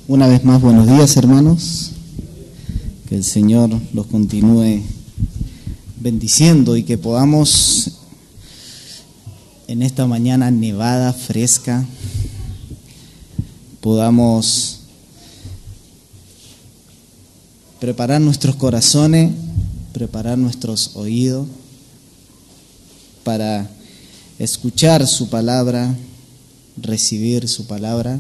Una vez más, buenos días, hermanos. Que el Señor los continúe bendiciendo y que podamos en esta mañana nevada, fresca, podamos preparar nuestros corazones, preparar nuestros oídos para escuchar su palabra, recibir su palabra.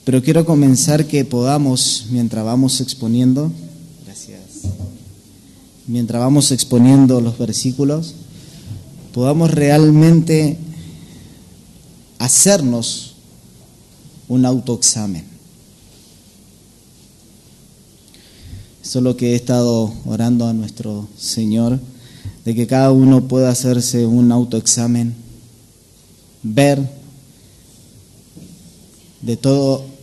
Pero quiero comenzar que podamos, mientras vamos exponiendo los versículos, podamos realmente hacernos un autoexamen. Eso es lo que he estado orando a nuestro Señor, de que cada uno pueda hacerse un autoexamen, ver de todas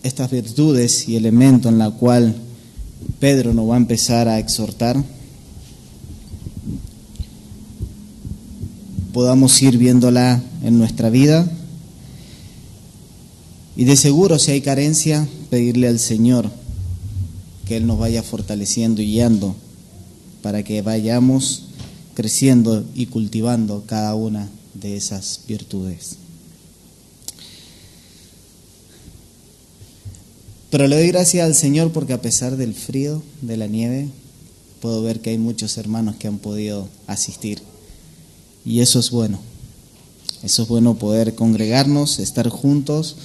estas virtudes y elementos en la cual Pedro nos va a empezar a exhortar, podamos ir viéndola en nuestra vida y de seguro si hay carencia, pedirle al Señor que Él nos vaya fortaleciendo y guiando para que vayamos creciendo y cultivando cada una de esas virtudes. Pero le doy gracias al Señor porque a pesar del frío, de la nieve, puedo ver que hay muchos hermanos que han podido asistir. Y eso es bueno. Eso es bueno poder congregarnos, estar juntos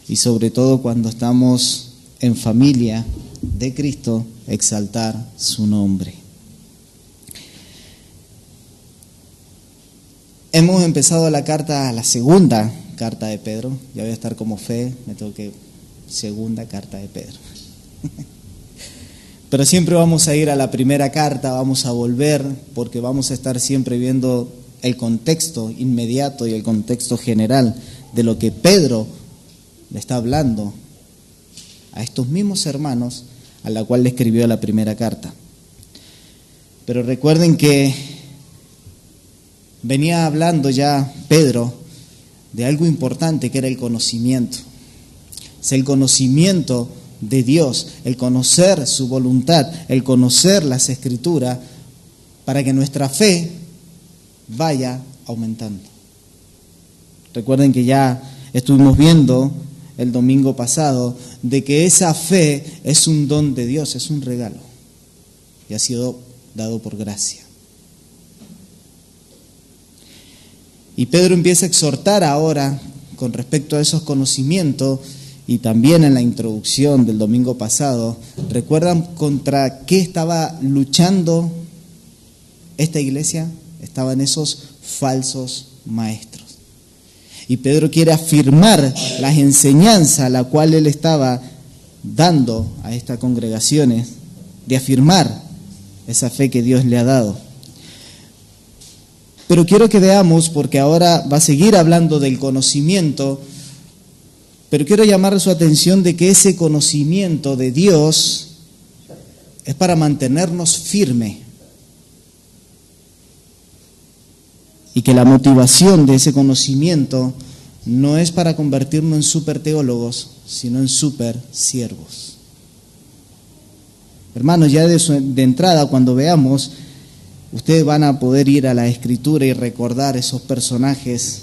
y sobre todo cuando estamos en familia de Cristo, exaltar su nombre. Hemos empezado la segunda carta de Pedro. Ya voy a estar como fe, me tengo que... Segunda carta de Pedro. Pero siempre vamos a ir a la primera carta, vamos a volver, porque vamos a estar siempre viendo el contexto inmediato y el contexto general de lo que Pedro le está hablando a estos mismos hermanos a la cual le escribió la primera carta. Pero recuerden que venía hablando ya Pedro de algo importante que era el conocimiento. Es el conocimiento de Dios, el conocer su voluntad, el conocer las Escrituras, para que nuestra fe vaya aumentando. Recuerden que ya estuvimos viendo el domingo pasado de que esa fe es un don de Dios, es un regalo y ha sido dado por gracia. Y Pedro empieza a exhortar ahora con respecto a esos conocimientos. Y también en la introducción del domingo pasado, ¿recuerdan contra qué estaba luchando esta iglesia? Estaban esos falsos maestros. Y Pedro quiere afirmar las enseñanzas a la cual él estaba dando a estas congregaciones, de afirmar esa fe que Dios le ha dado. Pero quiero que veamos, porque ahora va a seguir hablando del conocimiento, pero quiero llamar su atención de que ese conocimiento de Dios es para mantenernos firmes. Y que la motivación de ese conocimiento no es para convertirnos en super teólogos, sino en super siervos. Hermanos, ya de entrada, cuando veamos, ustedes van a poder ir a la Escritura y recordar esos personajes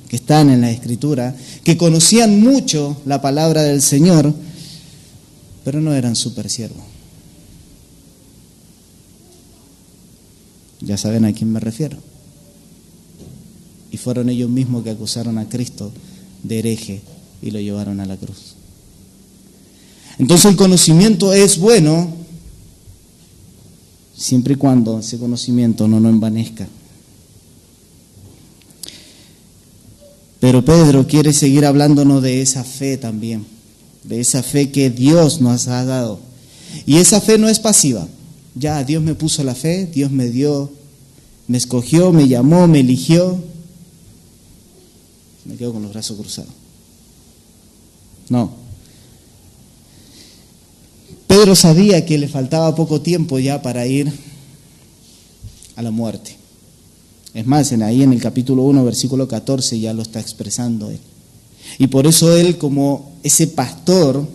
que están en la Escritura, que conocían mucho la palabra del Señor, pero no eran super siervos. Ya saben a quién me refiero. Y fueron ellos mismos que acusaron a Cristo de hereje y lo llevaron a la cruz. Entonces el conocimiento es bueno, siempre y cuando ese conocimiento no nos envanezca. Pero Pedro quiere seguir hablándonos de esa fe también, de esa fe que Dios nos ha dado. Y esa fe no es pasiva. Ya Dios me puso la fe, Dios me dio, me escogió, me llamó, me eligió. Me quedo con los brazos cruzados. No. Pedro sabía que le faltaba poco tiempo ya para ir a la muerte. Es más, ahí en el capítulo 1, versículo 14 ya lo está expresando él. Y por eso él, como ese pastor,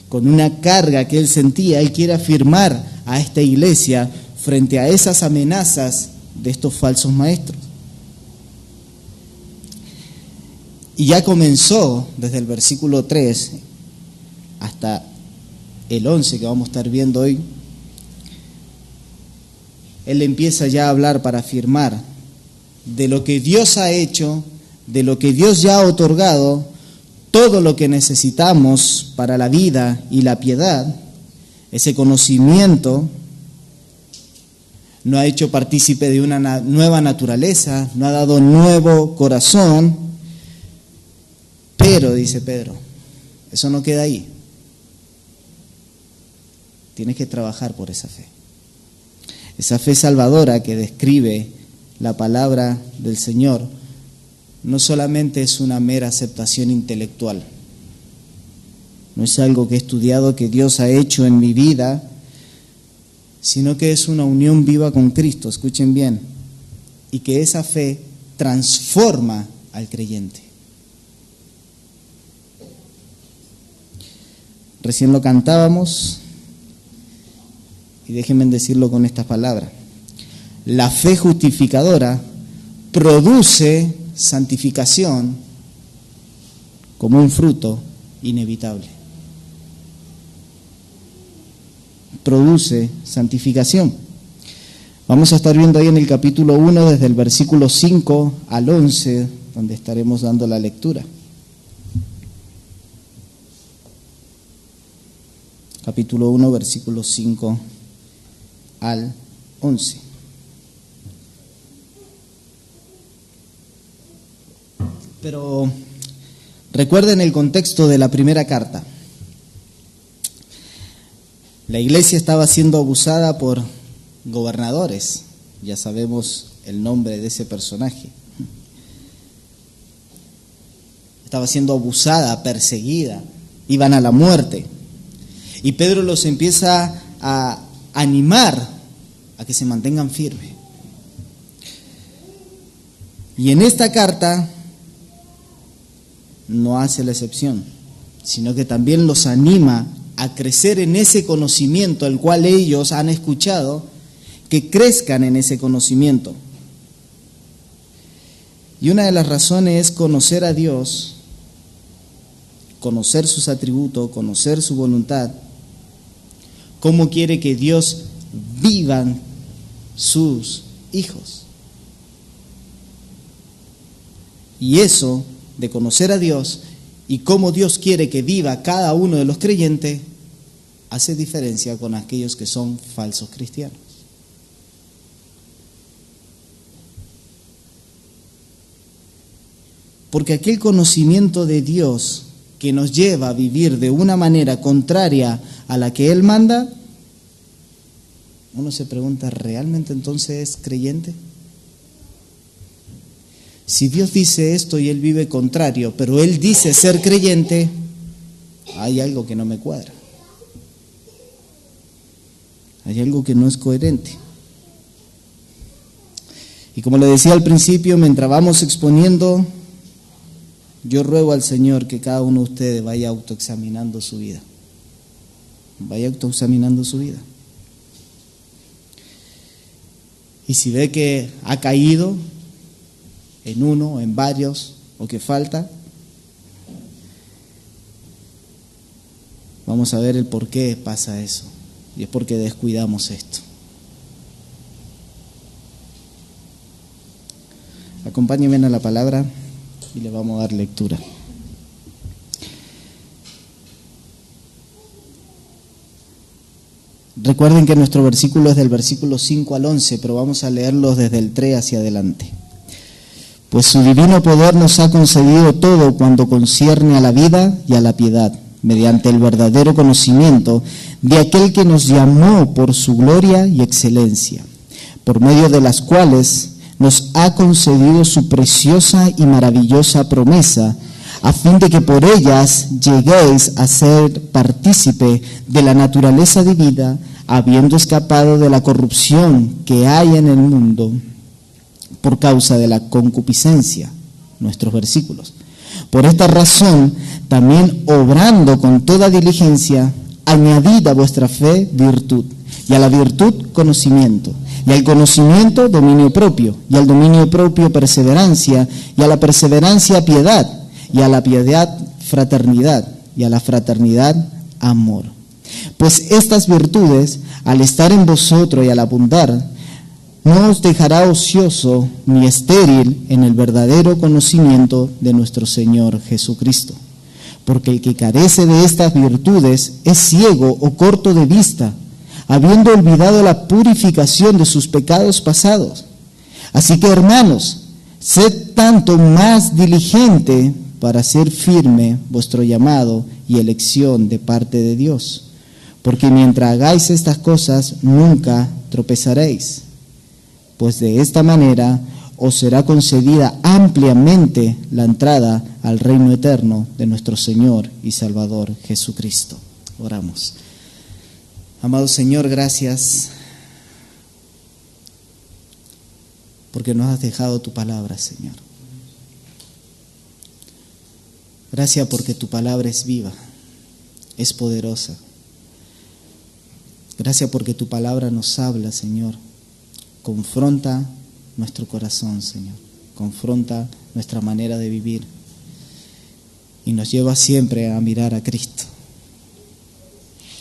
con una carga que él sentía, él quiere afirmar a esta iglesia frente a esas amenazas de estos falsos maestros. Y ya comenzó desde el versículo 3 hasta el 11 que vamos a estar viendo hoy. Él empieza ya a hablar para afirmar de lo que Dios ha hecho, de lo que Dios ya ha otorgado, todo lo que necesitamos para la vida y la piedad. Ese conocimiento no ha hecho partícipe de una nueva naturaleza, no ha dado nuevo corazón, pero, dice Pedro, eso no queda ahí. Tienes que trabajar por esa fe. Esa fe salvadora que describe la palabra del Señor no solamente es una mera aceptación intelectual, no es algo que he estudiado, que Dios ha hecho en mi vida, sino que es una unión viva con Cristo, escuchen bien, y que esa fe transforma al creyente. Recién lo cantábamos, y déjenme decirlo con estas palabras. La fe justificadora produce santificación como un fruto inevitable. Produce santificación. Vamos a estar viendo ahí en el capítulo 1, desde el versículo 5 al 11, donde estaremos dando la lectura. Capítulo 1, versículo 5 al 11. Pero recuerden el contexto de la primera carta. La iglesia estaba siendo abusada por gobernadores. Ya sabemos el nombre de ese personaje. Estaba siendo abusada, perseguida, iban a la muerte. Y Pedro los empieza a animar a que se mantengan firmes. Y en esta carta no hace la excepción, sino que también los anima a crecer en ese conocimiento al cual ellos han escuchado, que crezcan en ese conocimiento. Y una de las razones es conocer a Dios, conocer sus atributos, conocer su voluntad, cómo quiere que Dios vivan sus hijos. Y eso de conocer a Dios y cómo Dios quiere que viva cada uno de los creyentes hace diferencia con aquellos que son falsos cristianos. Porque aquel conocimiento de Dios que nos lleva a vivir de una manera contraria a la que Él manda, uno se pregunta, ¿realmente entonces es creyente? Si Dios dice esto y Él vive contrario, pero Él dice ser creyente, hay algo que no me cuadra. Hay algo que no es coherente. Y como le decía al principio, mientras vamos exponiendo, yo ruego al Señor que cada uno de ustedes vaya autoexaminando su vida. Vaya autoexaminando su vida. Y si ve que ha caído en uno, en varios, o que falta, vamos a ver el por qué pasa eso. Y es porque descuidamos esto. Acompáñenme a la palabra y le vamos a dar lectura. Recuerden que nuestro versículo es del versículo 5 al 11, pero vamos a leerlos desde el 3 hacia adelante. Pues su divino poder nos ha concedido todo cuanto concierne a la vida y a la piedad, mediante el verdadero conocimiento de aquel que nos llamó por su gloria y excelencia, por medio de las cuales nos ha concedido su preciosa y maravillosa promesa, a fin de que por ellas lleguéis a ser partícipe de la naturaleza divina, habiendo escapado de la corrupción que hay en el mundo por causa de la concupiscencia, nuestros versículos. Por esta razón, también obrando con toda diligencia, añadid a vuestra fe virtud, y a la virtud conocimiento, y al conocimiento dominio propio, y al dominio propio perseverancia, y a la perseverancia piedad, y a la piedad fraternidad, y a la fraternidad amor. Pues estas virtudes, al estar en vosotros y al abundar, no os dejará ocioso ni estéril en el verdadero conocimiento de nuestro Señor Jesucristo. Porque el que carece de estas virtudes es ciego o corto de vista, habiendo olvidado la purificación de sus pecados pasados. Así que, hermanos, sed tanto más diligente para hacer firme vuestro llamado y elección de parte de Dios. Porque mientras hagáis estas cosas, nunca tropezaréis. Pues de esta manera os será concedida ampliamente la entrada al reino eterno de nuestro Señor y Salvador Jesucristo. Oramos. Amado Señor, gracias porque nos has dejado tu palabra, Señor. Gracias porque tu palabra es viva, es poderosa. Gracias porque tu palabra nos habla, Señor. Confronta nuestro corazón, Señor. Confronta nuestra manera de vivir. Y nos lleva siempre a mirar a Cristo,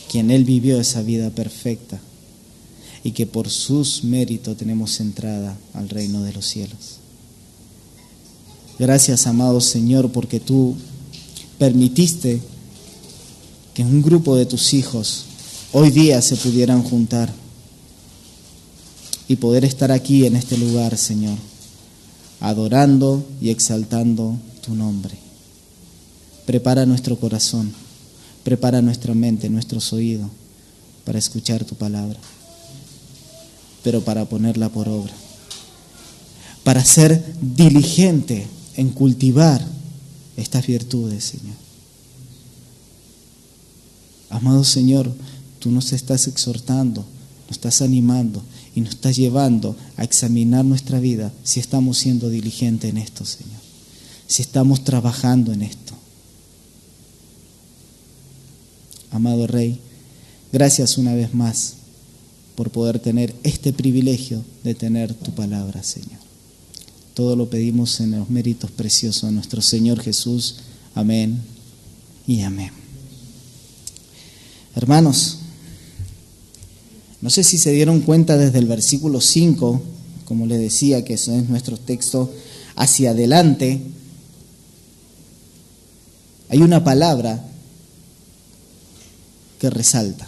quien Él vivió esa vida perfecta y que por sus méritos tenemos entrada al reino de los cielos. Gracias, amado Señor, porque tú permitiste que un grupo de tus hijos hoy día se pudieran juntar y poder estar aquí en este lugar, Señor, adorando y exaltando tu nombre. Prepara nuestro corazón, prepara nuestra mente, nuestros oídos para escuchar tu palabra, pero para ponerla por obra, para ser diligente en cultivar estas virtudes, Señor. Amado Señor, tú nos estás exhortando, nos estás animando y nos estás llevando a examinar nuestra vida si estamos siendo diligentes en esto, Señor, si estamos trabajando en esto. Amado Rey, gracias una vez más por poder tener este privilegio de tener tu palabra, Señor. Todo lo pedimos en los méritos preciosos de nuestro Señor Jesús. Amén y amén. Hermanos, no sé si se dieron cuenta desde el versículo 5, como les decía, que eso es nuestro texto hacia adelante, hay una palabra que resalta.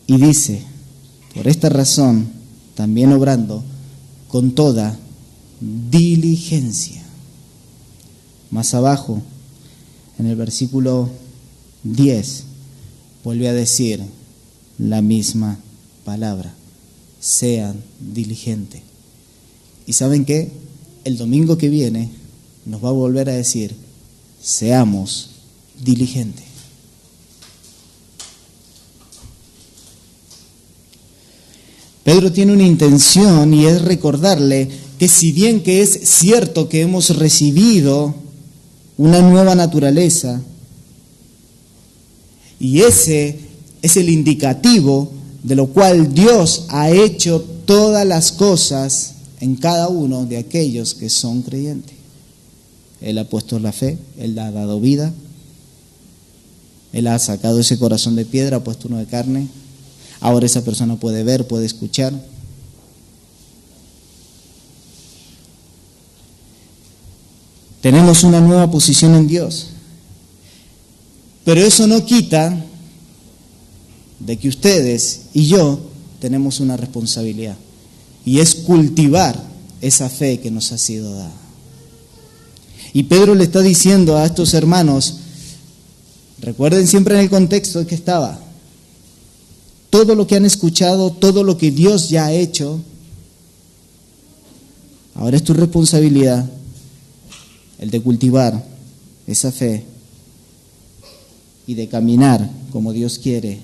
Y dice, por esta razón, también obrando con toda diligencia. Más abajo, en el versículo 10, vuelve a decir la misma palabra, sean diligentes. ¿Y saben qué? El domingo que viene nos va a volver a decir, seamos diligentes. Pedro tiene una intención y es recordarle que si bien que es cierto que hemos recibido una nueva naturaleza, y ese es el indicativo de lo cual Dios ha hecho todas las cosas en cada uno de aquellos que son creyentes. Él ha puesto la fe, Él ha dado vida, Él ha sacado ese corazón de piedra, ha puesto uno de carne. Ahora esa persona puede ver, puede escuchar. Tenemos una nueva posición en Dios. Pero eso no quita de que ustedes y yo tenemos una responsabilidad. Y es cultivar esa fe que nos ha sido dada. Y Pedro le está diciendo a estos hermanos, recuerden siempre en el contexto que estaba, todo lo que han escuchado, todo lo que Dios ya ha hecho, ahora es tu responsabilidad el de cultivar esa fe y de caminar como Dios quiere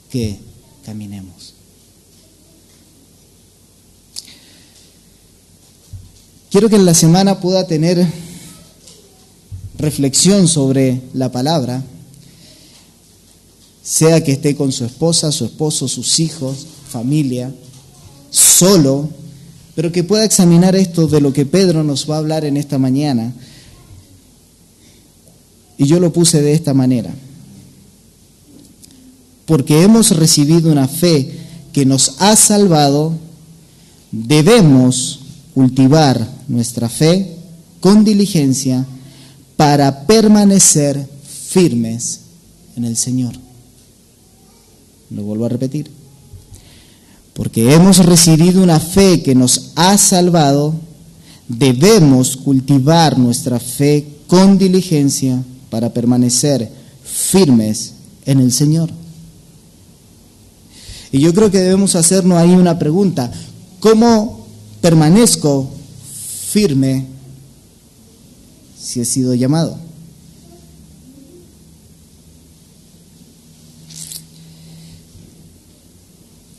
que caminemos. quiero que en la semana pueda tener reflexión sobre la palabra, sea que esté con su esposa, su esposo, sus hijos, familia, solo, pero que pueda examinar esto de lo que Pedro nos va a hablar en esta mañana. Y yo lo puse de esta manera: porque hemos recibido una fe que nos ha salvado, debemos cultivar nuestra fe con diligencia para permanecer firmes en el Señor. Lo vuelvo a repetir. Porque hemos recibido una fe que nos ha salvado, debemos cultivar nuestra fe con diligencia para permanecer firmes en el Señor. Y yo creo que debemos hacernos ahí una pregunta: ¿cómo permanezco firme si he sido llamado?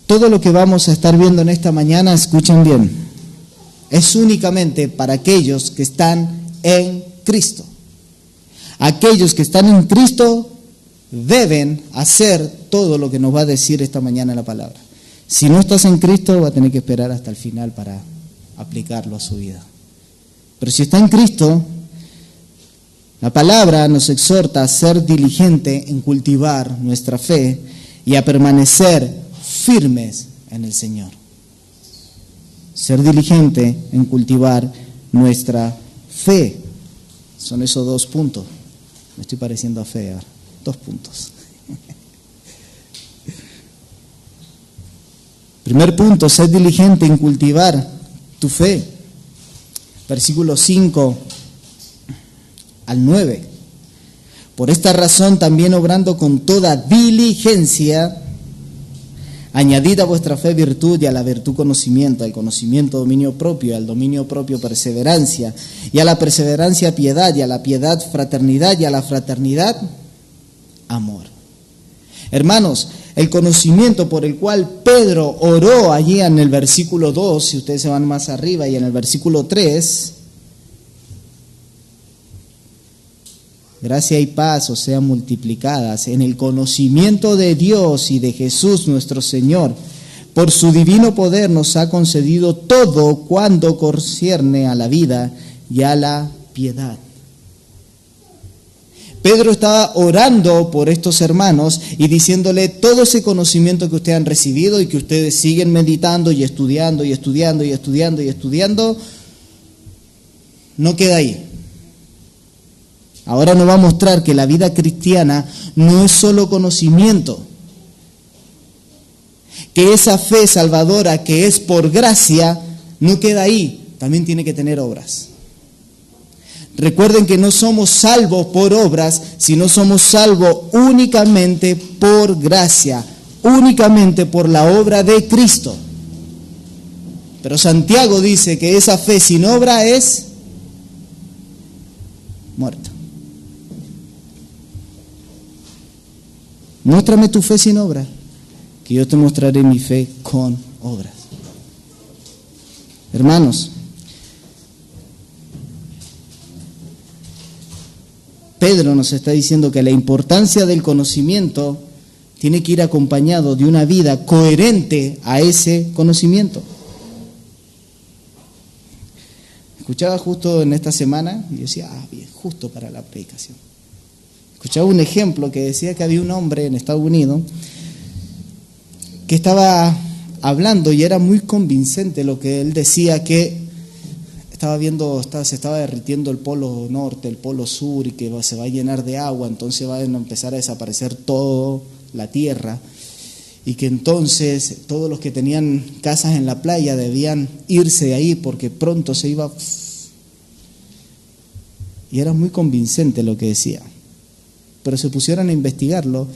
Todo lo que vamos a estar viendo en esta mañana, escuchen bien, es únicamente para aquellos que están en Cristo. Aquellos que están en Cristo deben hacer todo lo que nos va a decir esta mañana la palabra. Si no estás en Cristo, va a tener que esperar hasta el final para aplicarlo a su vida. Pero si está en Cristo, la palabra nos exhorta a ser diligente en cultivar nuestra fe y a permanecer firmes en el Señor. Ser diligente en cultivar nuestra fe. Son esos 2 puntos. Me estoy pareciendo a fe ahora. 2 puntos. Primer punto: ser diligente en cultivar tu fe. Versículo 5 al 9. Por esta razón también, obrando con toda diligencia, añadid a vuestra fe virtud, y a la virtud conocimiento, al conocimiento dominio propio, al dominio propio perseverancia, y a la perseverancia piedad, y a la piedad fraternidad, y a la fraternidad amor. Hermanos, el conocimiento por el cual Pedro oró allí en el versículo 2, si ustedes se van más arriba, y en el versículo 3, gracia y paz os sean multiplicadas en el conocimiento de Dios y de Jesús nuestro Señor. Por su divino poder nos ha concedido todo cuanto concierne a la vida y a la piedad. Pedro estaba orando por estos hermanos y diciéndole: todo ese conocimiento que ustedes han recibido y que ustedes siguen meditando y estudiando y estudiando y estudiando y estudiando, no queda ahí. Ahora nos va a mostrar que la vida cristiana no es solo conocimiento, que esa fe salvadora que es por gracia no queda ahí, también tiene que tener obras. Recuerden que no somos salvos por obras, sino somos salvos únicamente por gracia, únicamente por la obra de Cristo. Pero Santiago dice que esa fe sin obra es muerta. Muéstrame tu fe sin obra, que yo te mostraré mi fe con obras. Hermanos, Pedro nos está diciendo que la importancia del conocimiento tiene que ir acompañado de una vida coherente a ese conocimiento. Escuchaba justo en esta semana y decía: bien, justo para la predicación. Escuchaba un ejemplo que decía que había un hombre en Estados Unidos que estaba hablando y era muy convincente lo que él decía, que se estaba derritiendo el polo norte, el polo sur, y que se va a llenar de agua, entonces va a empezar a desaparecer toda la tierra, y que entonces todos los que tenían casas en la playa debían irse de ahí porque pronto se iba. Y era muy convincente lo que decía. Pero se pusieron a investigarlo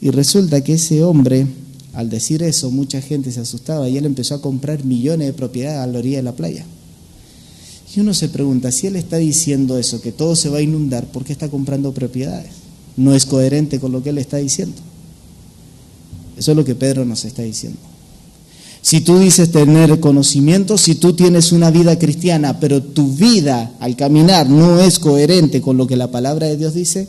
y resulta que ese hombre, al decir eso, mucha gente se asustaba y él empezó a comprar millones de propiedades a la orilla de la playa. Y uno se pregunta, si él está diciendo eso, que todo se va a inundar, ¿por qué está comprando propiedades? No es coherente con lo que él está diciendo. Eso es lo que Pedro nos está diciendo. Si tú dices tener conocimiento, si tú tienes una vida cristiana, pero tu vida al caminar no es coherente con lo que la palabra de Dios dice,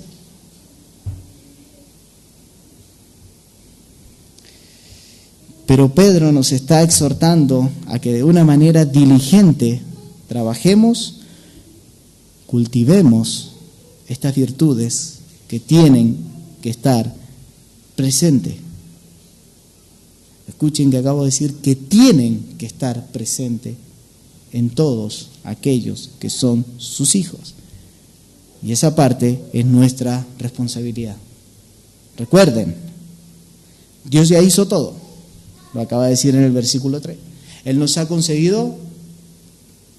pero Pedro nos está exhortando a que de una manera diligente trabajemos, cultivemos estas virtudes que tienen que estar presentes. Escuchen que acabo de decir que tienen que estar presentes en todos aquellos que son sus hijos. Y esa parte es nuestra responsabilidad. Recuerden, Dios ya hizo todo. Lo acaba de decir en el versículo 3. Él nos ha concedido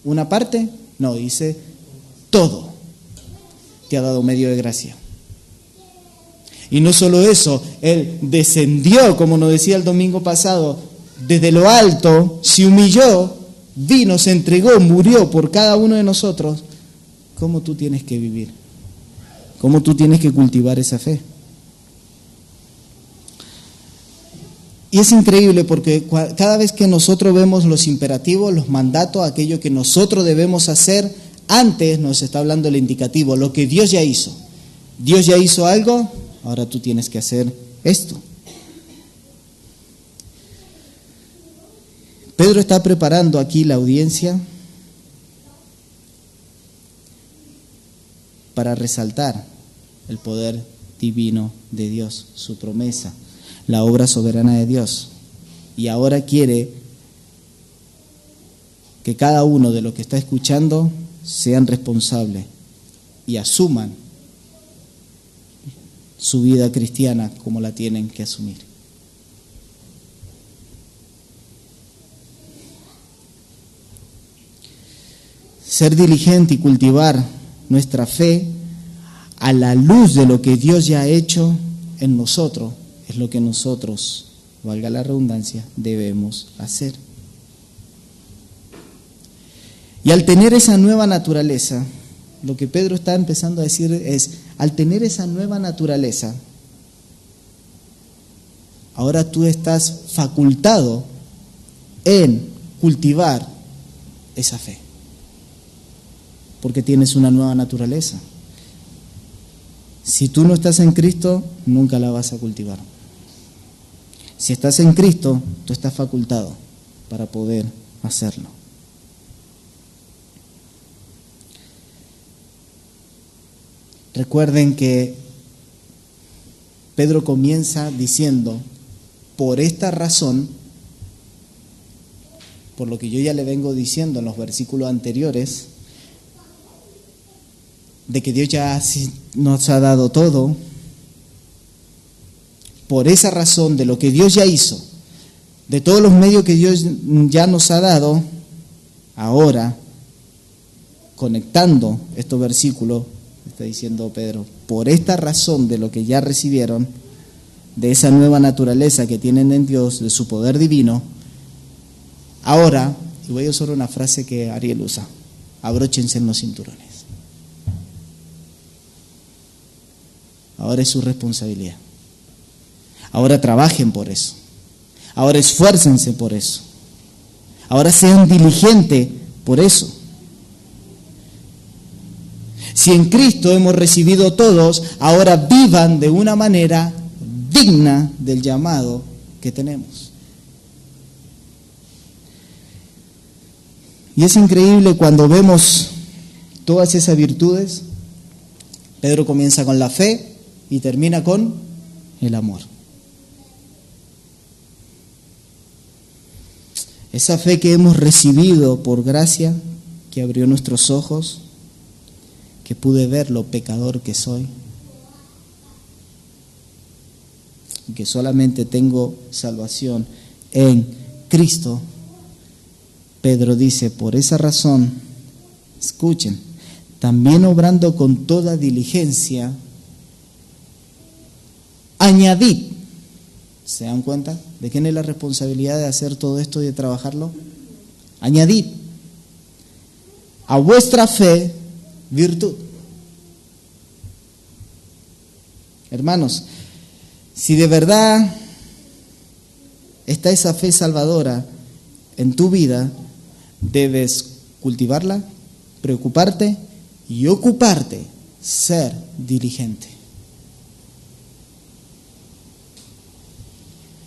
una parte, no, dice todo. Te ha dado medio de gracia. Y no solo eso, Él descendió, como nos decía el domingo pasado, desde lo alto, se humilló, vino, se entregó, murió por cada uno de nosotros. ¿Cómo tú tienes que vivir? ¿Cómo tú tienes que cultivar esa fe? Y es increíble porque cada vez que nosotros vemos los imperativos, los mandatos, aquello que nosotros debemos hacer, antes nos está hablando el indicativo, lo que Dios ya hizo. Dios ya hizo algo, ahora tú tienes que hacer esto. Pedro está preparando aquí la audiencia para resaltar el poder divino de Dios, su promesa, la obra soberana de Dios. Y ahora quiere que cada uno de los que está escuchando sean responsables y asuman su vida cristiana como la tienen que asumir. Ser diligente y cultivar nuestra fe a la luz de lo que Dios ya ha hecho en nosotros es lo que nosotros, valga la redundancia, debemos hacer. Y al tener esa nueva naturaleza, lo que Pedro está empezando a decir es, al tener esa nueva naturaleza, ahora tú estás facultado en cultivar esa fe, porque tienes una nueva naturaleza. Si tú no estás en Cristo, nunca la vas a cultivar. Si estás en Cristo, tú estás facultado para poder hacerlo. Recuerden que Pedro comienza diciendo, por esta razón, por lo que yo ya le vengo diciendo en los versículos anteriores, de que Dios ya nos ha dado todo, por esa razón de lo que Dios ya hizo, de todos los medios que Dios ya nos ha dado, ahora, conectando estos versículos, está diciendo Pedro, por esta razón de lo que ya recibieron, de esa nueva naturaleza que tienen en Dios, de su poder divino, ahora, y voy a usar una frase que Ariel usa, abróchense en los cinturones. Ahora es su responsabilidad. Ahora trabajen por eso. Ahora esfuércense por eso. Ahora sean diligentes por eso. Si en Cristo hemos recibido todos, ahora vivan de una manera digna del llamado que tenemos. Y es increíble cuando vemos todas esas virtudes. Pedro comienza con la fe y termina con el amor. Esa fe que hemos recibido por gracia, que abrió nuestros ojos, que pude ver lo pecador que soy, y que solamente tengo salvación en Cristo. Pedro dice, por esa razón, escuchen, también obrando con toda diligencia, añadid. ¿Se dan cuenta de quién es la responsabilidad de hacer todo esto y de trabajarlo? Añadid a vuestra fe virtud. Hermanos, si de verdad está esa fe salvadora en tu vida, debes cultivarla, preocuparte y ocuparte, ser diligente.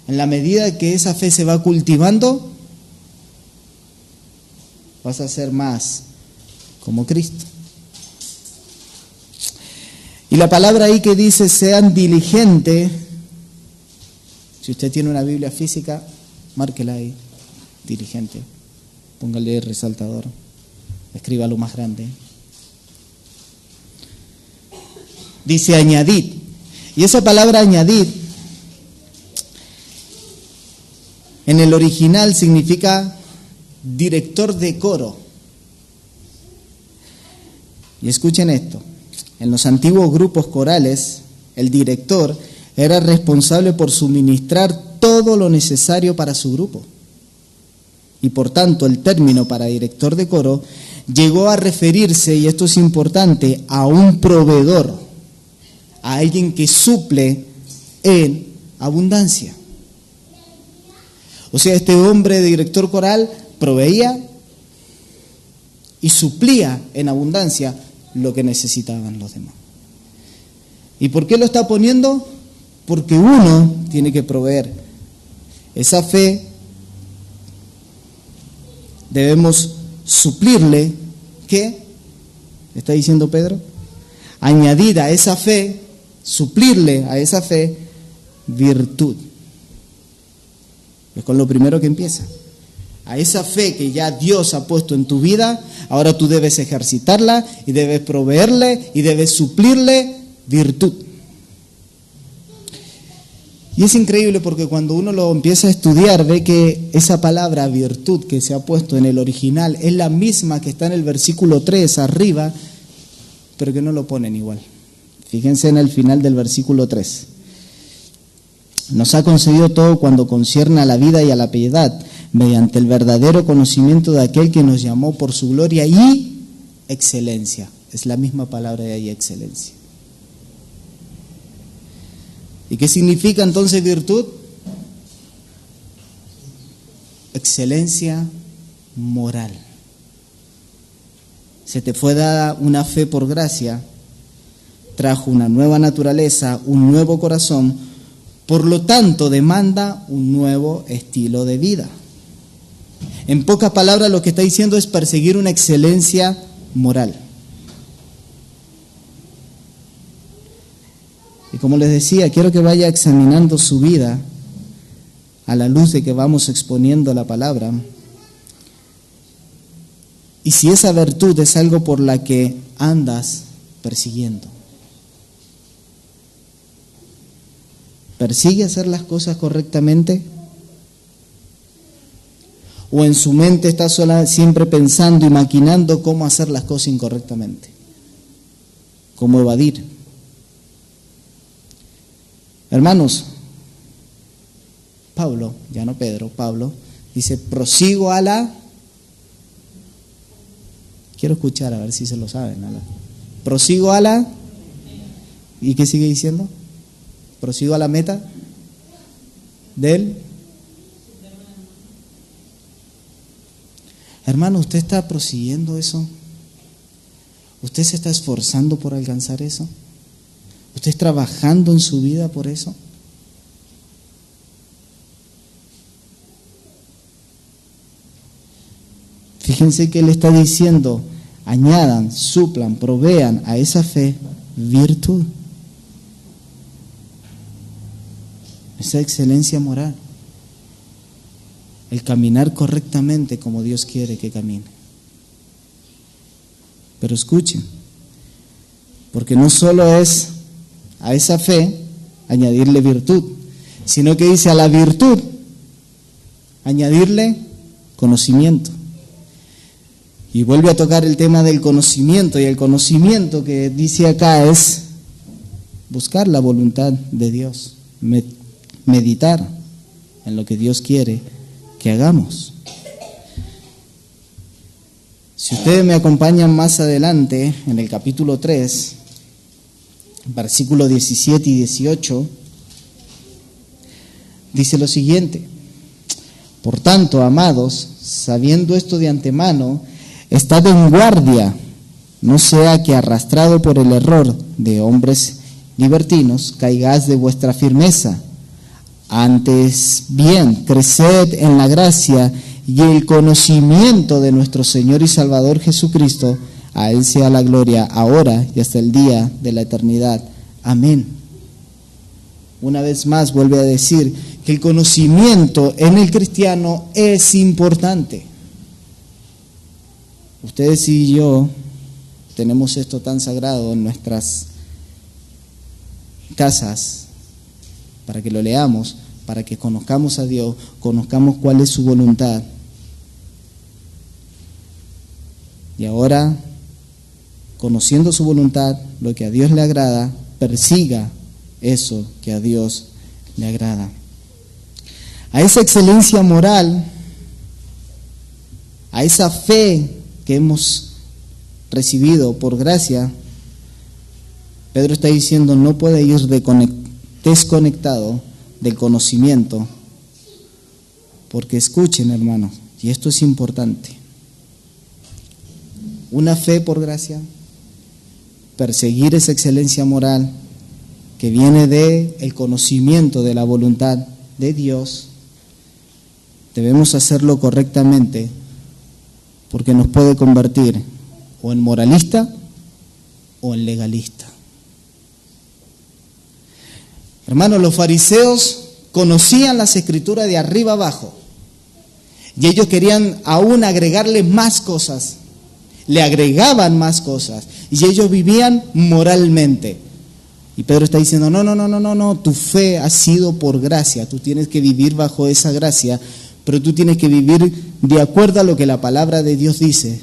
En la medida que esa fe se va cultivando, vas a ser más como Cristo. Y la palabra ahí que dice sean diligentes, si usted tiene una Biblia física, márquela ahí, diligente. Póngale el resaltador, escríbalo más grande. Dice añadid. Y esa palabra añadid, en el original significa director de coro. Y escuchen esto, en los antiguos grupos corales, el director era responsable por suministrar todo lo necesario para su grupo. Y por tanto, el término para director de coro llegó a referirse, y esto es importante, a un proveedor, a alguien que suple en abundancia. O sea, este hombre director coral proveía y suplía en abundancia lo que necesitaban los demás. ¿Y por qué lo está poniendo? Porque uno tiene que proveer. Esa fe debemos suplirle, ¿qué? ¿Está diciendo Pedro? Añadir a esa fe, suplirle a esa fe, virtud. Es con lo primero que empieza. A esa fe que ya Dios ha puesto en tu vida, ahora tú debes ejercitarla y debes proveerle y debes suplirle virtud. Y es increíble porque cuando uno lo empieza a estudiar, ve que esa palabra virtud que se ha puesto en el original es la misma que está en el versículo 3 arriba, pero que no lo ponen igual. Fíjense en el final del versículo 3. Nos ha concedido todo cuando concierne a la vida y a la piedad, mediante el verdadero conocimiento de aquel que nos llamó por su gloria y excelencia. Es la misma palabra de ahí, excelencia. ¿Y qué significa entonces virtud? Excelencia moral. Se te fue dada una fe por gracia, trajo una nueva naturaleza, un nuevo corazón, por lo tanto demanda un nuevo estilo de vida. En pocas palabras, lo que está diciendo es perseguir una excelencia moral. Y como les decía, quiero que vaya examinando su vida a la luz de que vamos exponiendo la palabra. Y si esa virtud es algo por la que andas persiguiendo. ¿Persigue hacer las cosas correctamente? ¿O en su mente está sola siempre pensando y maquinando cómo hacer las cosas incorrectamente? ¿Cómo evadir? Hermanos, Pablo, ya no Pedro, Pablo, dice, prosigo a la... Quiero escuchar a ver si se lo saben. Prosigo a la... ¿Y qué sigue diciendo? Prosigo a la meta del... Hermano, ¿usted está prosiguiendo eso? ¿Usted se está esforzando por alcanzar eso? ¿Usted está trabajando en su vida por eso? Fíjense que él está diciendo, añadan, suplan, provean a esa fe virtud. Esa excelencia moral. El caminar correctamente como Dios quiere que camine. Pero escuchen, porque no solo es a esa fe añadirle virtud, sino que dice a la virtud añadirle conocimiento. Y vuelve a tocar el tema del conocimiento, y el conocimiento que dice acá es buscar la voluntad de Dios, meditar en lo que Dios quiere que hagamos. Si ustedes me acompañan más adelante, en el capítulo 3, versículos 17 y 18, dice lo siguiente: por tanto, amados, sabiendo esto de antemano, estad en guardia, no sea que arrastrado por el error de hombres libertinos, caigáis de vuestra firmeza. Antes bien, creced en la gracia y el conocimiento de nuestro Señor y Salvador Jesucristo. A Él sea la gloria ahora y hasta el día de la eternidad. Amén. Una vez más vuelve a decir que el conocimiento en el cristiano es importante. Ustedes y yo tenemos esto tan sagrado en nuestras casas para que lo leamos, para que conozcamos a Dios, conozcamos cuál es su voluntad. Y ahora, conociendo su voluntad, lo que a Dios le agrada, persiga eso que a Dios le agrada. A esa excelencia moral, a esa fe que hemos recibido por gracia, Pedro está diciendo, no puede ir desconectado del conocimiento, porque escuchen, hermanos, y esto es importante, una fe por gracia, perseguir esa excelencia moral que viene del conocimiento de la voluntad de Dios, debemos hacerlo correctamente, porque nos puede convertir o en moralista o en legalista. Hermanos, los fariseos conocían las escrituras de arriba abajo y ellos querían aún agregarle más cosas, le agregaban más cosas y ellos vivían moralmente. Y Pedro está diciendo, no, tu fe ha sido por gracia, tú tienes que vivir bajo esa gracia, pero tú tienes que vivir de acuerdo a lo que la palabra de Dios dice.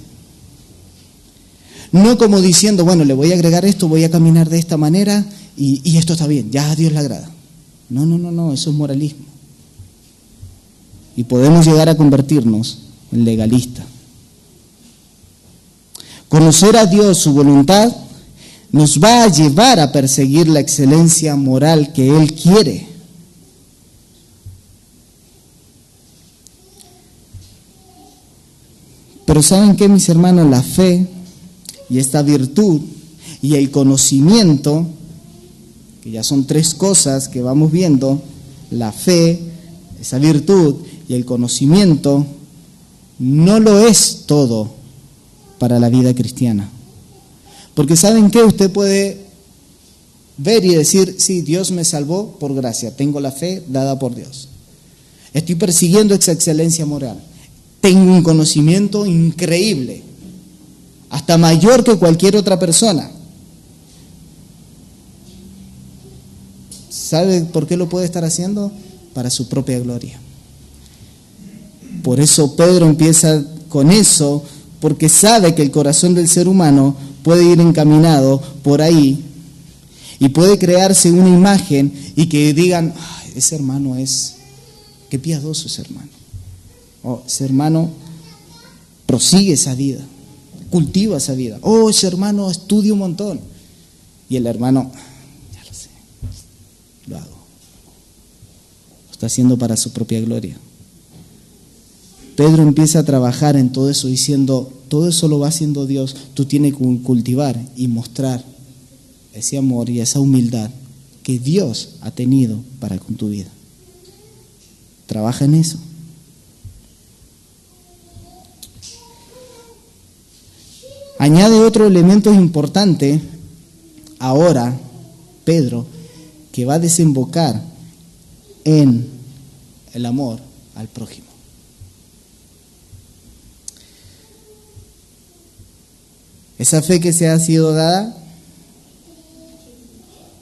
No como diciendo, bueno, le voy a agregar esto, voy a caminar de esta manera y esto está bien, ya a Dios le agrada. No, eso es moralismo. Y podemos llegar a convertirnos en legalistas. Conocer a Dios, su voluntad, nos va a llevar a perseguir la excelencia moral que Él quiere. Pero ¿saben qué, mis hermanos? La fe y esta virtud y el conocimiento, que ya son tres cosas que vamos viendo, la fe, esa virtud y el conocimiento, no lo es todo para la vida cristiana. Porque ¿saben qué? Usted puede ver y decir, sí, Dios me salvó por gracia, tengo la fe dada por Dios. Estoy persiguiendo esa excelencia moral. Tengo un conocimiento increíble, hasta mayor que cualquier otra persona. ¿Sabe por qué lo puede estar haciendo? Para su propia gloria. Por eso Pedro empieza con eso, porque sabe que el corazón del ser humano puede ir encaminado por ahí y puede crearse una imagen y que digan, ese hermano qué piadoso ese hermano. Ese hermano prosigue esa vida, cultiva esa vida. Ese hermano estudia un montón. Y el hermano, ya lo sé, lo hago. Lo está haciendo para su propia gloria. Pedro empieza a trabajar en todo eso diciendo, todo eso lo va haciendo Dios, tú tienes que cultivar y mostrar ese amor y esa humildad que Dios ha tenido para con tu vida. Trabaja en eso. Añade otro elemento importante ahora, Pedro, que va a desembocar en el amor al prójimo. Esa fe que se ha sido dada,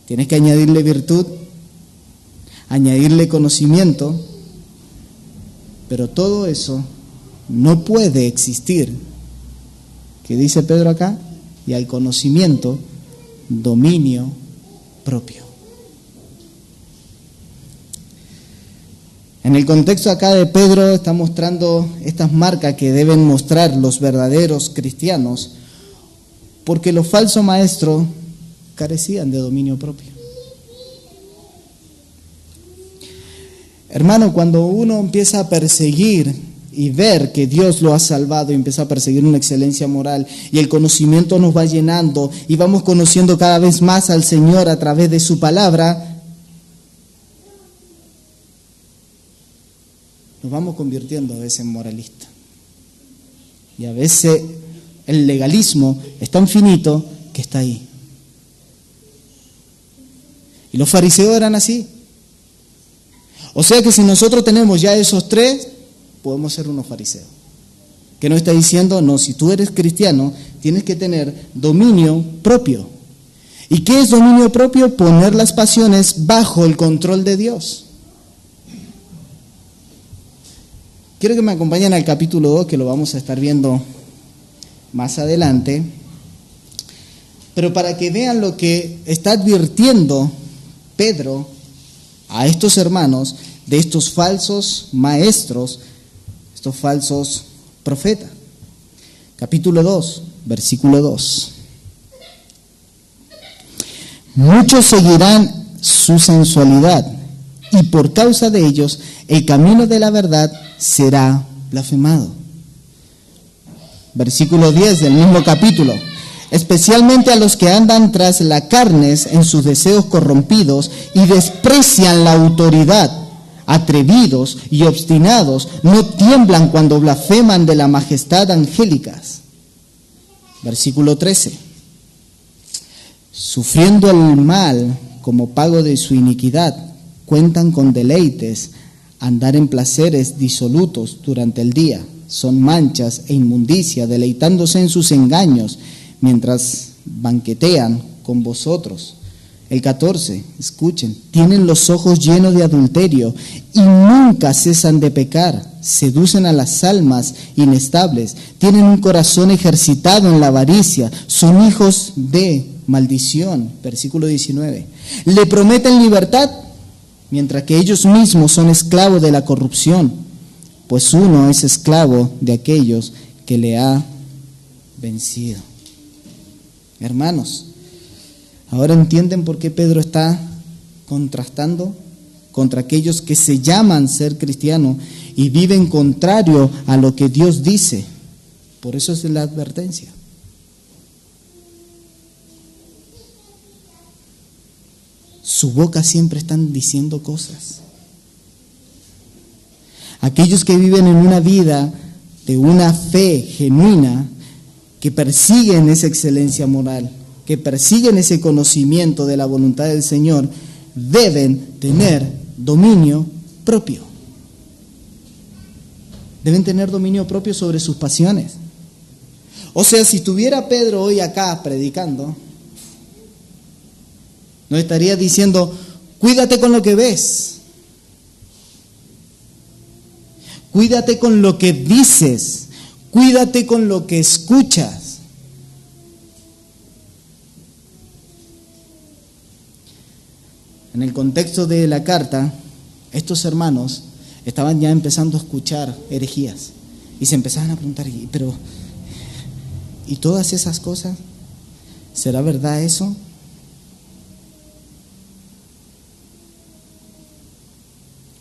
tienes que añadirle virtud, añadirle conocimiento, pero todo eso no puede existir, que dice Pedro acá, y al conocimiento, dominio propio. En el contexto acá de Pedro está mostrando estas marcas que deben mostrar los verdaderos cristianos, porque los falsos maestros carecían de dominio propio. Hermano, cuando uno empieza a perseguir y ver que Dios lo ha salvado y empieza a perseguir una excelencia moral, y el conocimiento nos va llenando y vamos conociendo cada vez más al Señor a través de su palabra, nos vamos convirtiendo a veces en moralistas. Y a veces el legalismo es tan finito que está ahí. Y los fariseos eran así. O sea que si nosotros tenemos ya esos tres, podemos ser unos fariseos. Que no está diciendo, no, si tú eres cristiano, tienes que tener dominio propio. ¿Y qué es dominio propio? Poner las pasiones bajo el control de Dios. Quiero que me acompañen al capítulo 2, que lo vamos a estar viendo más adelante. Pero para que vean lo que está advirtiendo Pedro a estos hermanos de estos falsos maestros, estos falsos profetas. Capítulo 2, versículo 2. Muchos seguirán su sensualidad, y por causa de ellos el camino de la verdad será blasfemado. Versículo 10 del mismo capítulo. Especialmente a los que andan tras la carne en sus deseos corrompidos y desprecian la autoridad, atrevidos y obstinados, no tiemblan cuando blasfeman de la majestad angélicas. Versículo 13. Sufriendo el mal como pago de su iniquidad, cuentan con deleites, andar en placeres disolutos durante el día, son manchas e inmundicia, deleitándose en sus engaños, mientras banquetean con vosotros. El 14, escuchen, tienen los ojos llenos de adulterio y nunca cesan de pecar, seducen a las almas inestables, tienen un corazón ejercitado en la avaricia, son hijos de maldición. Versículo 19, le prometen libertad, mientras que ellos mismos son esclavos de la corrupción, pues uno es esclavo de aquellos que le ha vencido. Hermanos, ahora entienden por qué Pedro está contrastando contra aquellos que se llaman ser cristianos y viven contrario a lo que Dios dice. Por eso es la advertencia. Su boca siempre están diciendo cosas. Aquellos que viven en una vida de una fe genuina, que persiguen esa excelencia moral, que persiguen ese conocimiento de la voluntad del Señor, deben tener dominio propio. Deben tener dominio propio sobre sus pasiones. O sea, si estuviera Pedro hoy acá predicando, no estaría diciendo, cuídate con lo que ves, cuídate con lo que dices, cuídate con lo que escuchas. En el contexto de la carta, estos hermanos estaban ya empezando a escuchar herejías y se empezaban a preguntar, pero ¿y todas esas cosas? ¿Será verdad eso?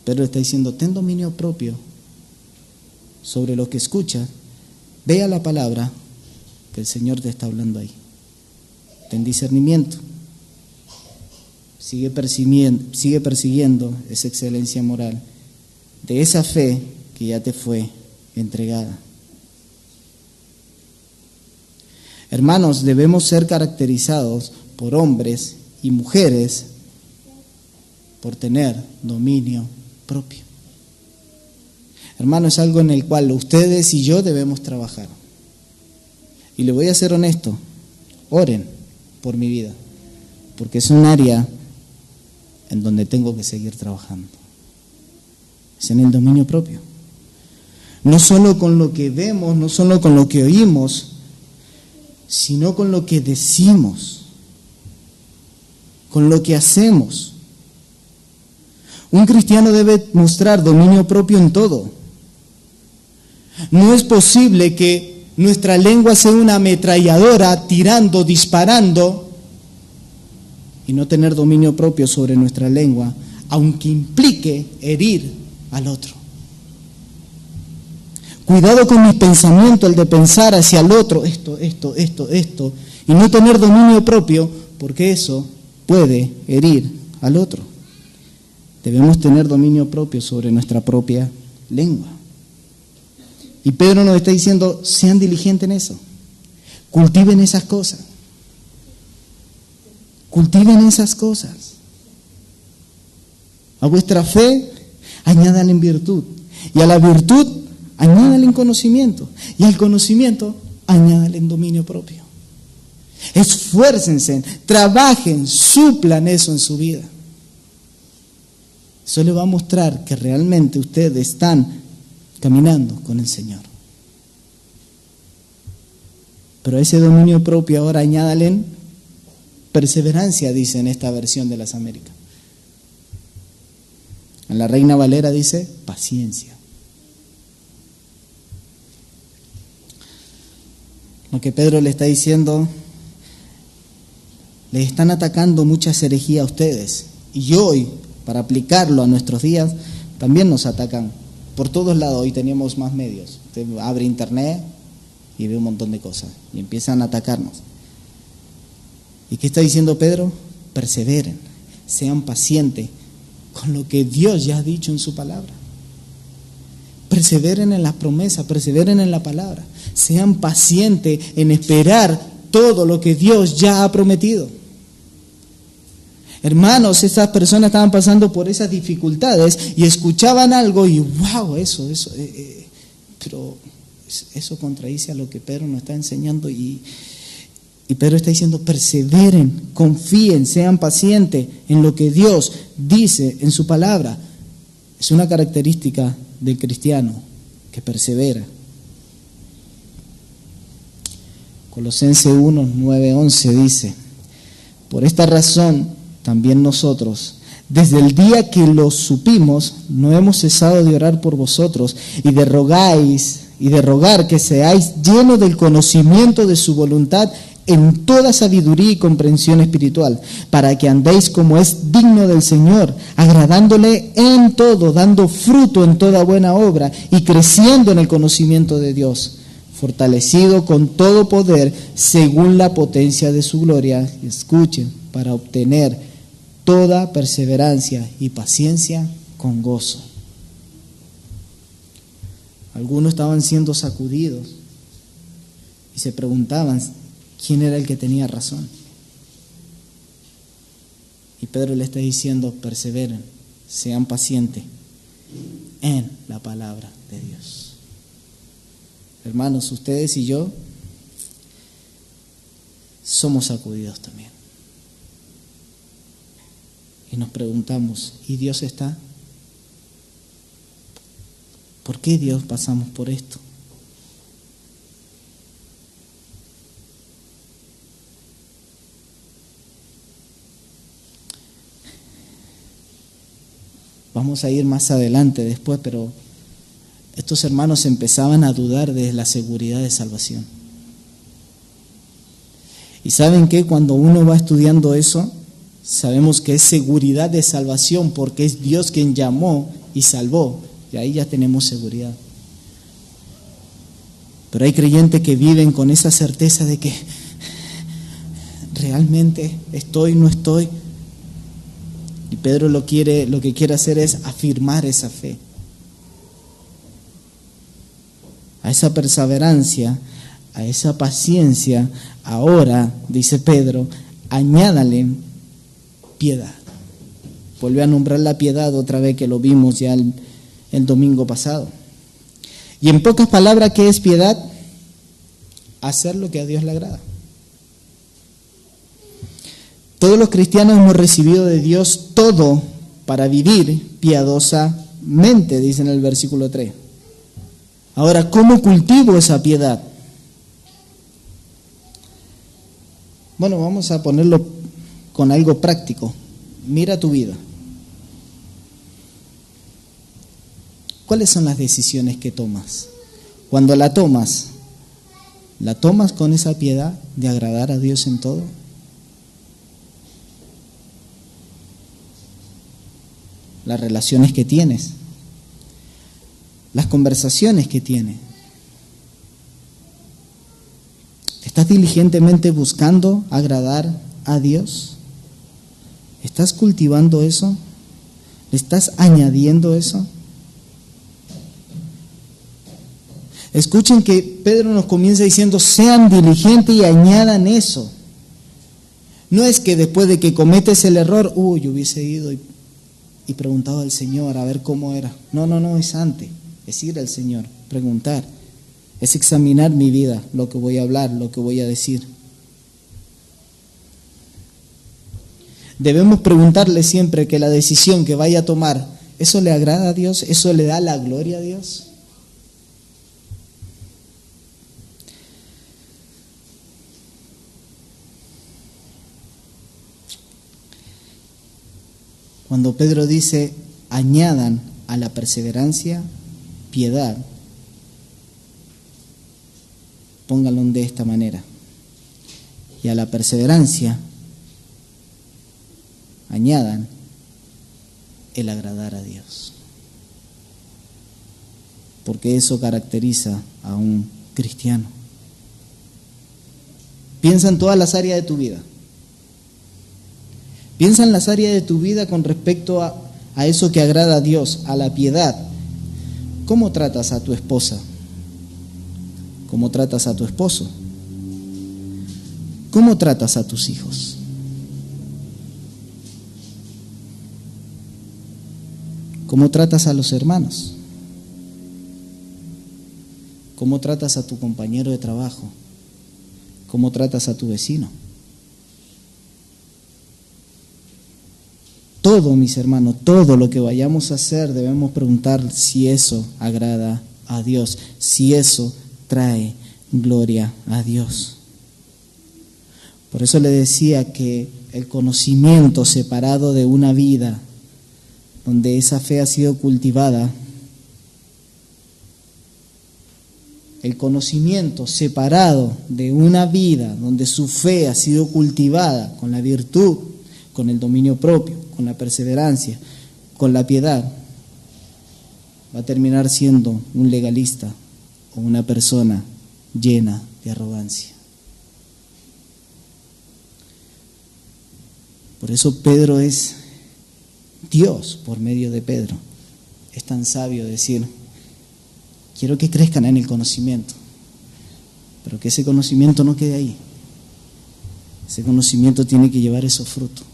Pedro está diciendo, ten dominio propio sobre lo que escuchas. Vea la palabra que el Señor te está hablando ahí. Ten discernimiento. Sigue persiguiendo esa excelencia moral de esa fe que ya te fue entregada. Hermanos, debemos ser caracterizados por hombres y mujeres por tener dominio propio. Hermano, es algo en el cual ustedes y yo debemos trabajar. Y le voy a ser honesto, oren por mi vida, porque es un área en donde tengo que seguir trabajando. Es en el dominio propio. No solo con lo que vemos, no solo con lo que oímos, sino con lo que decimos, con lo que hacemos. Un cristiano debe mostrar dominio propio en todo. No es posible que nuestra lengua sea una ametralladora tirando, disparando y no tener dominio propio sobre nuestra lengua, aunque implique herir al otro. Cuidado con mi pensamiento, el de pensar hacia el otro, esto, y no tener dominio propio, porque eso puede herir al otro. Debemos tener dominio propio sobre nuestra propia lengua. Y Pedro nos está diciendo, sean diligentes en eso. Cultiven esas cosas. Cultiven esas cosas. A vuestra fe, añádale en virtud. Y a la virtud, añádale en conocimiento. Y al conocimiento, añádale en dominio propio. Esfuércense, trabajen, suplan eso en su vida. Eso le va a mostrar que realmente ustedes están caminando con el Señor. Pero a ese dominio propio ahora añádale en perseverancia, dice en esta versión de las Américas. En la Reina Valera dice paciencia. Lo que Pedro le está diciendo, les están atacando muchas herejías a ustedes. Y hoy, para aplicarlo a nuestros días, también nos atacan por todos lados. Hoy tenemos más medios. Usted abre internet y ve un montón de cosas y empiezan a atacarnos. ¿Y qué está diciendo Pedro? Perseveren, sean pacientes con lo que Dios ya ha dicho en su palabra. Perseveren en las promesas, perseveren en la palabra. Sean pacientes en esperar todo lo que Dios ya ha prometido. Hermanos, esas personas estaban pasando por esas dificultades y escuchaban algo y wow, pero eso contradice a lo que Pedro nos está enseñando y Pedro está diciendo perseveren, confíen, sean pacientes en lo que Dios dice en su palabra. Es una característica del cristiano que persevera. Colosenses 1, 9, 11 dice: por esta razón también nosotros, desde el día que lo supimos, no hemos cesado de orar por vosotros y de rogar que seáis llenos del conocimiento de su voluntad en toda sabiduría y comprensión espiritual, para que andéis como es digno del Señor, agradándole en todo, dando fruto en toda buena obra y creciendo en el conocimiento de Dios, fortalecido con todo poder según la potencia de su gloria, y escuchen, para obtener toda perseverancia y paciencia con gozo. Algunos estaban siendo sacudidos y se preguntaban quién era el que tenía razón. Y Pedro le está diciendo, perseveren, sean pacientes en la palabra de Dios. Hermanos, ustedes y yo somos sacudidos también. Y nos preguntamos, ¿y Dios está? ¿Por qué Dios pasamos por esto? Vamos a ir más adelante después, pero estos hermanos empezaban a dudar de la seguridad de salvación. ¿Y saben qué? Cuando uno va estudiando eso, sabemos que es seguridad de salvación porque es Dios quien llamó y salvó. Y ahí ya tenemos seguridad. Pero hay creyentes que viven con esa certeza de que realmente estoy, no estoy. Y Pedro lo que quiere hacer es afirmar esa fe. A esa perseverancia, a esa paciencia, ahora, dice Pedro, añádale piedad. Vuelve a nombrar la piedad otra vez que lo vimos ya el domingo pasado. Y en pocas palabras, ¿qué es piedad? Hacer lo que a Dios le agrada. Todos los cristianos hemos recibido de Dios todo para vivir piadosamente, dice en el versículo 3. Ahora, ¿cómo cultivo esa piedad? Bueno, vamos a ponerlo con algo práctico. Mira tu vida. ¿Cuáles son las decisiones que tomas? Cuando ¿la tomas con esa piedad de agradar a Dios en todo? Las relaciones que tienes, las conversaciones que tienes, ¿Estás diligentemente buscando agradar a Dios? ¿Estás cultivando eso? ¿Le estás añadiendo eso? Escuchen que Pedro nos comienza diciendo, sean diligentes y añadan eso. No es que después de que cometes el error, yo hubiese ido y preguntado al Señor a ver cómo era. No, es antes, es ir al Señor, preguntar, es examinar mi vida, lo que voy a hablar, lo que voy a decir. Debemos preguntarle siempre que la decisión que vaya a tomar, ¿eso le agrada a Dios? ¿Eso le da la gloria a Dios? Cuando Pedro dice, añadan a la perseverancia piedad, pónganlo de esta manera. Y a la perseverancia añadan el agradar a Dios. Porque eso caracteriza a un cristiano. Piensa en todas las áreas de tu vida. Piensa en las áreas de tu vida con respecto a eso que agrada a Dios, a la piedad. ¿Cómo tratas a tu esposa? ¿Cómo tratas a tu esposo? ¿Cómo tratas a tus hijos? ¿Cómo tratas a los hermanos? ¿Cómo tratas a tu compañero de trabajo? ¿Cómo tratas a tu vecino? Todo, mis hermanos, todo lo que vayamos a hacer debemos preguntar si eso agrada a Dios, si eso trae gloria a Dios. Por eso le decía que el conocimiento separado de una vida donde esa fe ha sido cultivada, el conocimiento separado de una vida donde su fe ha sido cultivada con la virtud, con el dominio propio, con la perseverancia, con la piedad, va a terminar siendo un legalista o una persona llena de arrogancia. Por eso Pedro es Dios por medio de Pedro. Es tan sabio decir, quiero que crezcan en el conocimiento, pero que ese conocimiento no quede ahí. Ese conocimiento tiene que llevar esos frutos.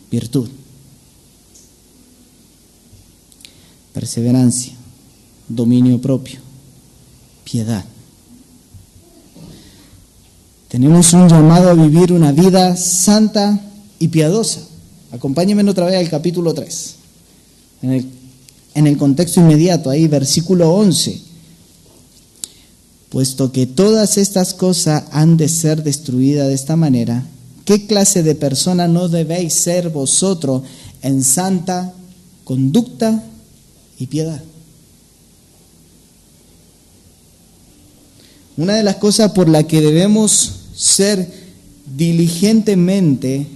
Virtud, perseverancia, dominio propio, piedad. Tenemos un llamado a vivir una vida santa y piadosa. Acompáñenme otra vez al capítulo 3. En el contexto inmediato, ahí versículo 11. Puesto que todas estas cosas han de ser destruidas de esta manera, ¿qué clase de persona no debéis ser vosotros en santa conducta y piedad? Una de las cosas por las que debemos ser diligentemente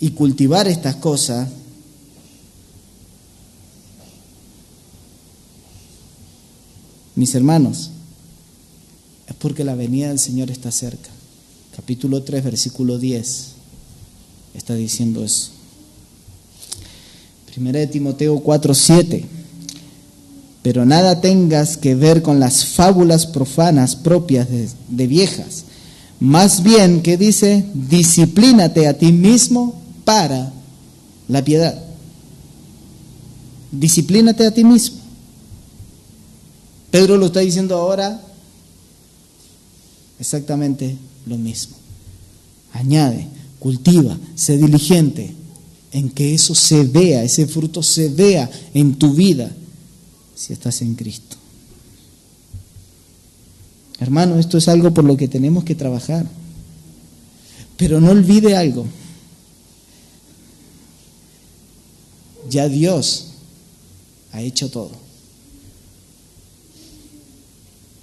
y cultivar estas cosas mis hermanos, es porque la venida del Señor está cerca. Capítulo 3, versículo 10, está diciendo eso. Primera de Timoteo 4, 7. Pero nada tengas que ver con las fábulas profanas propias de viejas. Más bien, ¿qué dice? Disciplínate a ti mismo para la piedad. Disciplínate a ti mismo. Pedro lo está diciendo ahora exactamente lo mismo. Añade, cultiva, sé diligente en que eso se vea, ese fruto se vea en tu vida si estás en Cristo. Hermano, esto es algo por lo que tenemos que trabajar. Pero no olvide algo. Ya Dios ha hecho todo.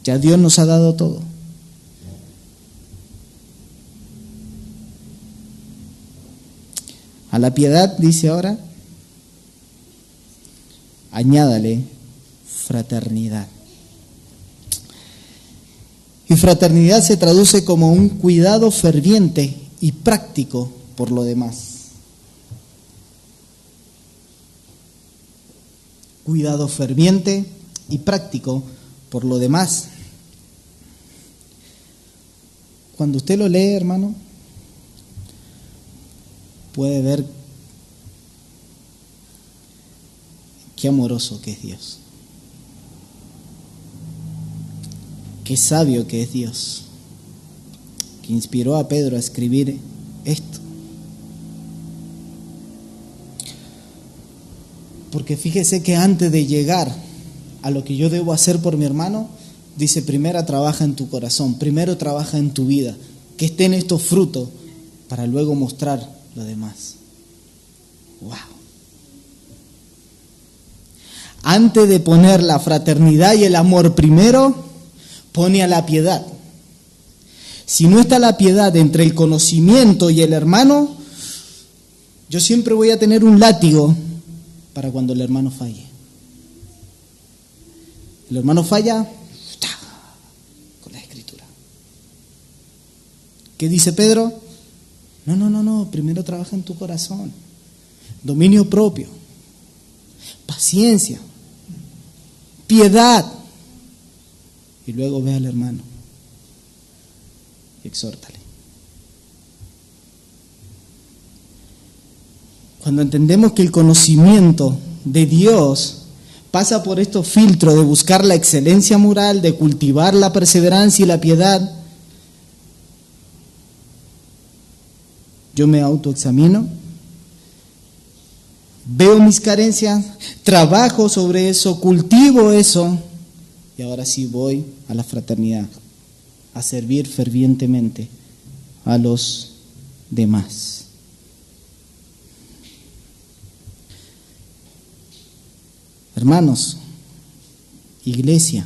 Ya Dios nos ha dado todo. A la piedad, dice ahora, añádale fraternidad. Y fraternidad se traduce como un cuidado ferviente y práctico por lo demás. Cuidado ferviente y práctico por lo demás. Cuando usted lo lee, hermano, puede ver qué amoroso que es Dios. Qué sabio que es Dios, que inspiró a Pedro a escribir esto. Porque fíjese que antes de llegar a lo que yo debo hacer por mi hermano, dice, primero trabaja en tu corazón, primero trabaja en tu vida, que estén estos frutos para luego mostrar lo demás. ¡Wow! Antes de poner la fraternidad y el amor primero, pone a la piedad. Si no está la piedad entre el conocimiento y el hermano, yo siempre voy a tener un látigo para cuando el hermano falle. El hermano falla con la escritura. ¿Qué dice Pedro? No, primero trabaja en tu corazón. Dominio propio, paciencia, piedad. Y luego ve al hermano y exhórtale. Cuando entendemos que el conocimiento de Dios pasa por estos filtros de buscar la excelencia moral, de cultivar la perseverancia y la piedad, yo me autoexamino, veo mis carencias, trabajo sobre eso, cultivo eso, y ahora sí voy a la fraternidad, a servir fervientemente a los demás. Hermanos, iglesia,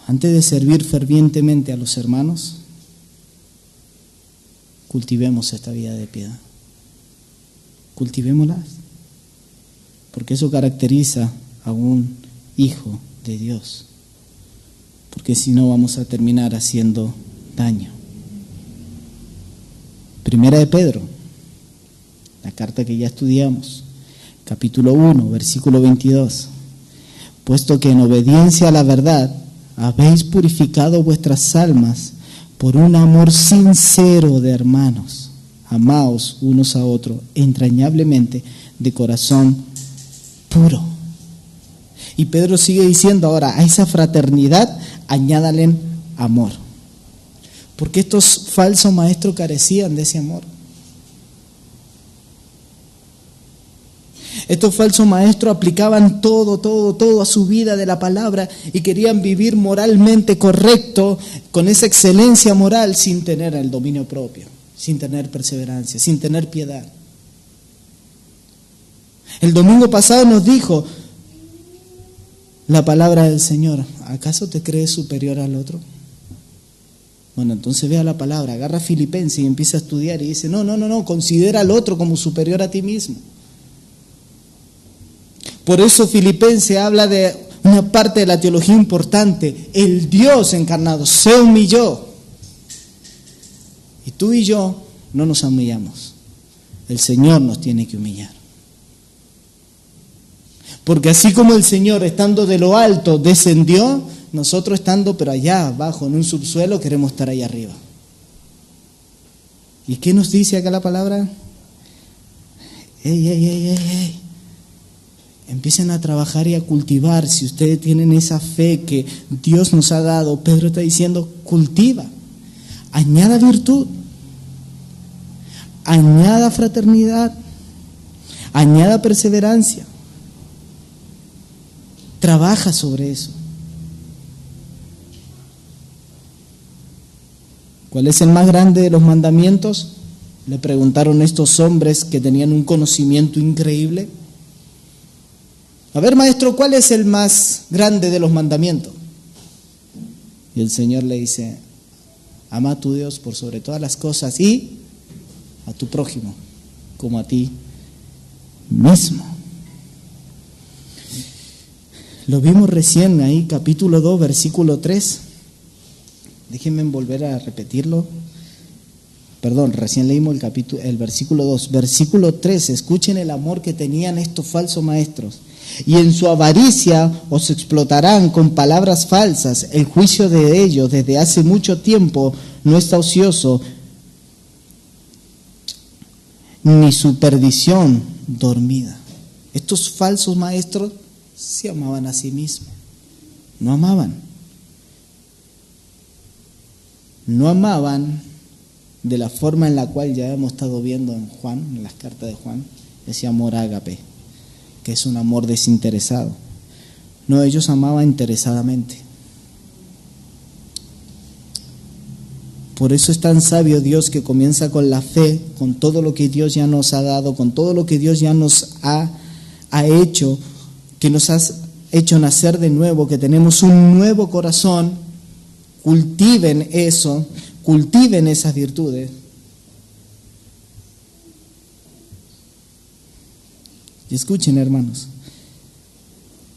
antes de servir fervientemente a los hermanos, cultivemos esta vida de piedad. Cultivémoslas, porque eso caracteriza a un hijo de Dios, porque si no vamos a terminar haciendo daño. Primera de Pedro, la carta que ya estudiamos, capítulo 1, versículo 22. Puesto que en obediencia a la verdad habéis purificado vuestras almas por un amor sincero de hermanos, amaos unos a otros entrañablemente de corazón puro. Y Pedro sigue diciendo ahora, a esa fraternidad añádale amor. Porque estos falsos maestros carecían de ese amor. Estos falsos maestros aplicaban todo a su vida de la palabra y querían vivir moralmente correcto, con esa excelencia moral, sin tener el dominio propio, sin tener perseverancia, sin tener piedad. El domingo pasado nos dijo la palabra del Señor, ¿acaso te crees superior al otro? Bueno, entonces vea la palabra, agarra Filipenses y empieza a estudiar y dice, no, considera al otro como superior a ti mismo. Por eso Filipenses habla de una parte de la teología importante, el Dios encarnado se humilló. Y tú y yo no nos humillamos, el Señor nos tiene que humillar. Porque así como el Señor estando de lo alto descendió, nosotros estando pero allá abajo en un subsuelo queremos estar ahí arriba. ¿Y qué nos dice acá la palabra? ¡Ey! Empiecen a trabajar y a cultivar. Si ustedes tienen esa fe que Dios nos ha dado, Pedro está diciendo, cultiva, añada virtud, añada fraternidad, añada perseverancia. Trabaja sobre eso. ¿Cuál es el más grande de los mandamientos? Le preguntaron estos hombres que tenían un conocimiento increíble. A ver, maestro, ¿cuál es el más grande de los mandamientos? Y el Señor le dice, ama a tu Dios por sobre todas las cosas y a tu prójimo como a ti mismo. Lo vimos recién ahí, capítulo 2, versículo 3 Déjenme volver a repetirlo. Perdón, recién leímos el versículo 2. Versículo 3, escuchen el amor que tenían estos falsos maestros. Y en su avaricia os explotarán con palabras falsas. El juicio de ellos desde hace mucho tiempo no está ocioso, ni su perdición dormida. Estos falsos maestros se amaban a sí mismos. No amaban. No amaban de la forma en la cual ya hemos estado viendo en Juan, en las cartas de Juan, ese amor ágape, que es un amor desinteresado. No, ellos amaban interesadamente. Por eso es tan sabio Dios, que comienza con la fe, con todo lo que Dios ya nos ha dado, con todo lo que Dios ya nos ha hecho, que nos ha hecho nacer de nuevo, que tenemos un nuevo corazón. Cultiven eso, cultiven esas virtudes. Y escuchen, hermanos,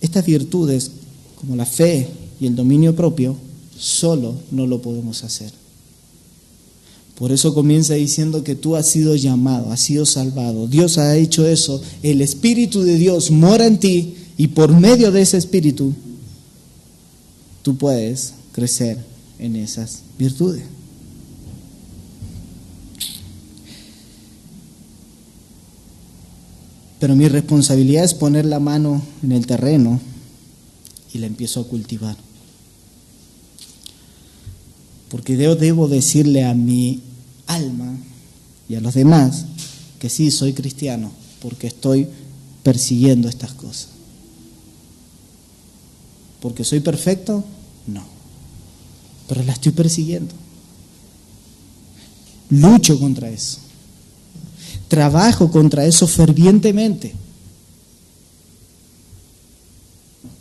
estas virtudes, como la fe y el dominio propio, solo no lo podemos hacer. Por eso comienza diciendo que tú has sido llamado, has sido salvado. Dios ha hecho eso. El Espíritu de Dios mora en ti, y por medio de ese Espíritu tú puedes crecer en esas virtudes. Pero mi responsabilidad es poner la mano en el terreno y la empiezo a cultivar. Porque yo debo decirle a mi alma y a los demás que sí, soy cristiano, porque estoy persiguiendo estas cosas. ¿Porque soy perfecto? No. Pero la estoy persiguiendo. Lucho contra eso. Trabajo contra eso fervientemente.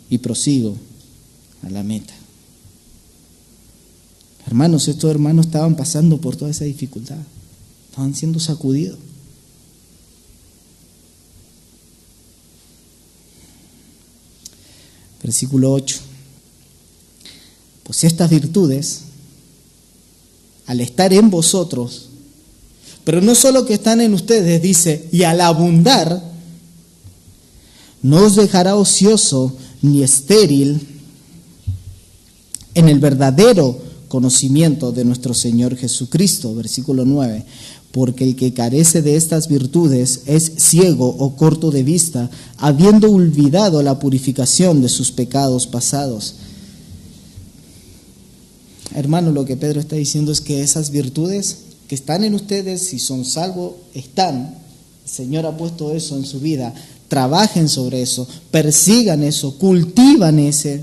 Y prosigo a la meta. Hermanos, estos hermanos estaban pasando por toda esa dificultad. Estaban siendo sacudidos. Versículo 8. Pues estas virtudes, al estar en vosotros, pero no solo que están en ustedes, dice, y al abundar, no os dejará ocioso ni estéril en el verdadero conocimiento de nuestro Señor Jesucristo. Versículo 9. Porque el que carece de estas virtudes es ciego o corto de vista, habiendo olvidado la purificación de sus pecados pasados. Hermano, lo que Pedro está diciendo es que esas virtudes que están en ustedes, si son salvos, están. El Señor ha puesto eso en su vida. Trabajen sobre eso, persigan eso, cultivan ese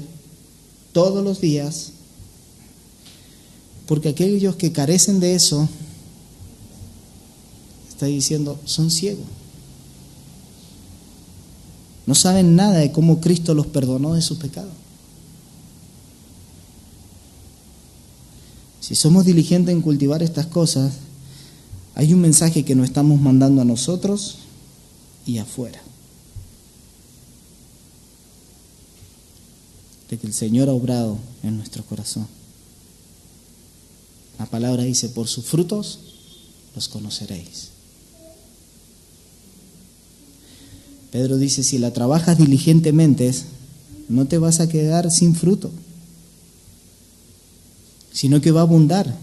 todos los días. Porque aquellos que carecen de eso, está diciendo, son ciegos. No saben nada de cómo Cristo los perdonó de sus pecados. Si somos diligentes en cultivar estas cosas, hay un mensaje que nos estamos mandando a nosotros y afuera. De que el Señor ha obrado en nuestro corazón. La palabra dice, por sus frutos los conoceréis. Pedro dice, si la trabajas diligentemente, no te vas a quedar sin fruto, sino que va a abundar.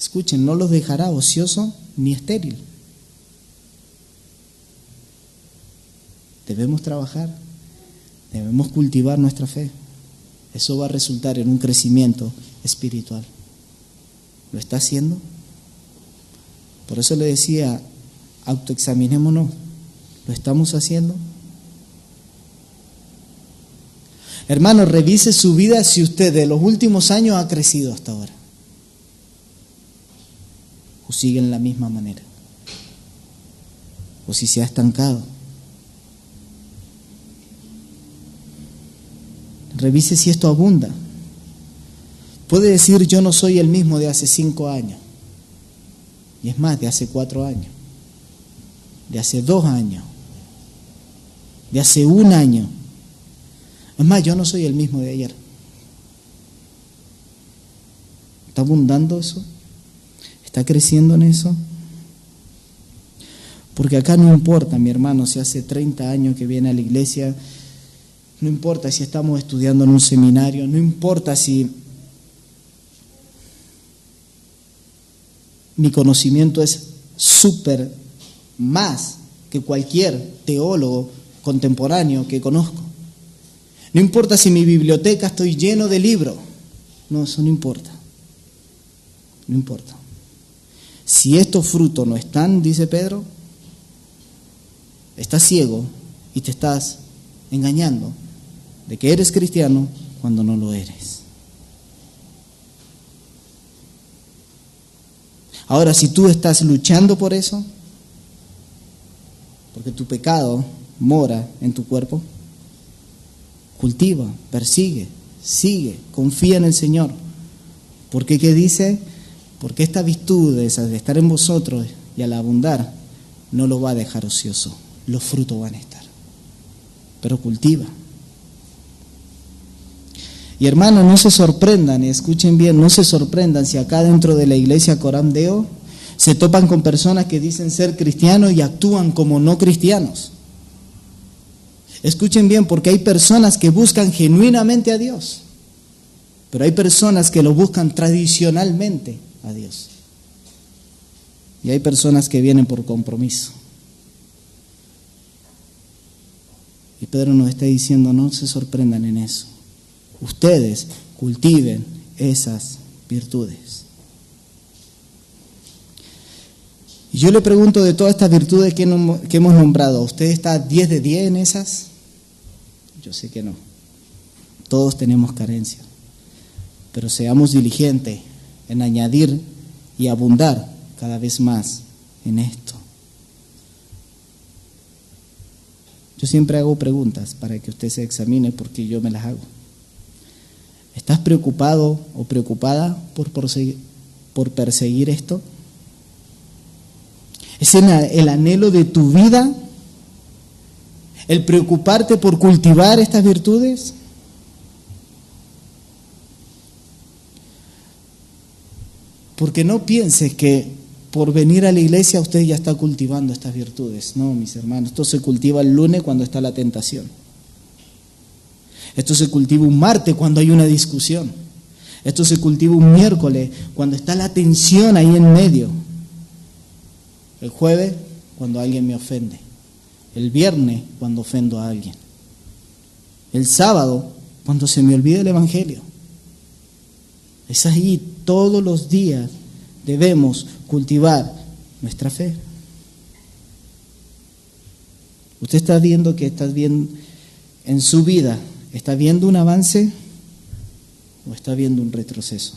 Escuchen, no los dejará ocioso ni estéril. Debemos trabajar, debemos cultivar nuestra fe. Eso va a resultar en un crecimiento espiritual. ¿Lo está haciendo? Por eso le decía, autoexaminémonos. ¿Lo estamos haciendo? Hermano, revise su vida si usted de los últimos años ha crecido hasta ahora. O sigue en la misma manera. O si se ha estancado. Revise si esto abunda. Puede decir, yo no soy el mismo de hace 5 años. Y es más, de hace 4 años. De hace 2 años. De hace 1 año. Es más, yo no soy el mismo de ayer. ¿Está abundando eso? ¿Está creciendo en eso? Porque acá no importa, mi hermano, si hace 30 años que viene a la iglesia, no importa si estamos estudiando en un seminario, no importa si mi conocimiento es súper más que cualquier teólogo contemporáneo que conozco. No importa si mi biblioteca estoy lleno de libros. No, eso no importa. No importa. Si estos frutos no están, dice Pedro, estás ciego y te estás engañando de que eres cristiano cuando no lo eres. Ahora, si tú estás luchando por eso, porque tu pecado mora en tu cuerpo, cultiva, persigue, sigue, confía en el Señor. Porque ¿qué dice? Porque esta virtud de estar en vosotros y al abundar no lo va a dejar ocioso. Los frutos van a estar. Pero cultiva. Y hermanos, no se sorprendan, y escuchen bien, no se sorprendan si acá dentro de la iglesia Coram Deo se topan con personas que dicen ser cristianos y actúan como no cristianos. Escuchen bien, porque hay personas que buscan genuinamente a Dios, pero hay personas que lo buscan tradicionalmente a Dios. Y hay personas que vienen por compromiso. Y Pedro nos está diciendo, no se sorprendan en eso. Ustedes cultiven esas virtudes. Y yo le pregunto, de todas estas virtudes que hemos nombrado, ¿usted está 10 de 10 en esas? Yo sé que no. Todos tenemos carencia. Pero seamos diligentes en añadir y abundar cada vez más en esto. Yo siempre hago preguntas para que usted se examine, porque yo me las hago. ¿Estás preocupado o preocupada por perseguir esto? ¿Es el anhelo de tu vida el preocuparte por cultivar estas virtudes? Porque no pienses que por venir a la iglesia usted ya está cultivando estas virtudes. No, mis hermanos, esto se cultiva el lunes cuando está la tentación. Esto se cultiva un martes cuando hay una discusión. Esto se cultiva un miércoles cuando está la tensión ahí en medio. El jueves cuando alguien me ofende. El viernes cuando ofendo a alguien. El sábado cuando se me olvida el evangelio. Es ahí, todos los días debemos cultivar nuestra fe. Usted está viendo que está bien en su vida. ¿Está viendo un avance o está viendo un retroceso?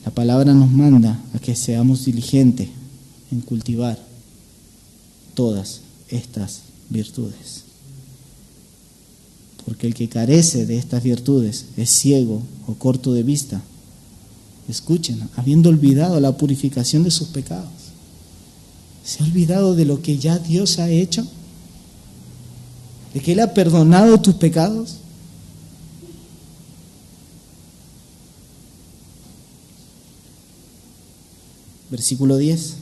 La palabra nos manda a que seamos diligentes en cultivar todas estas virtudes. Porque el que carece de estas virtudes es ciego o corto de vista. Escuchen, habiendo olvidado la purificación de sus pecados. ¿Se ha olvidado de lo que ya Dios ha hecho? ¿De que Él ha perdonado tus pecados? Versículo 10.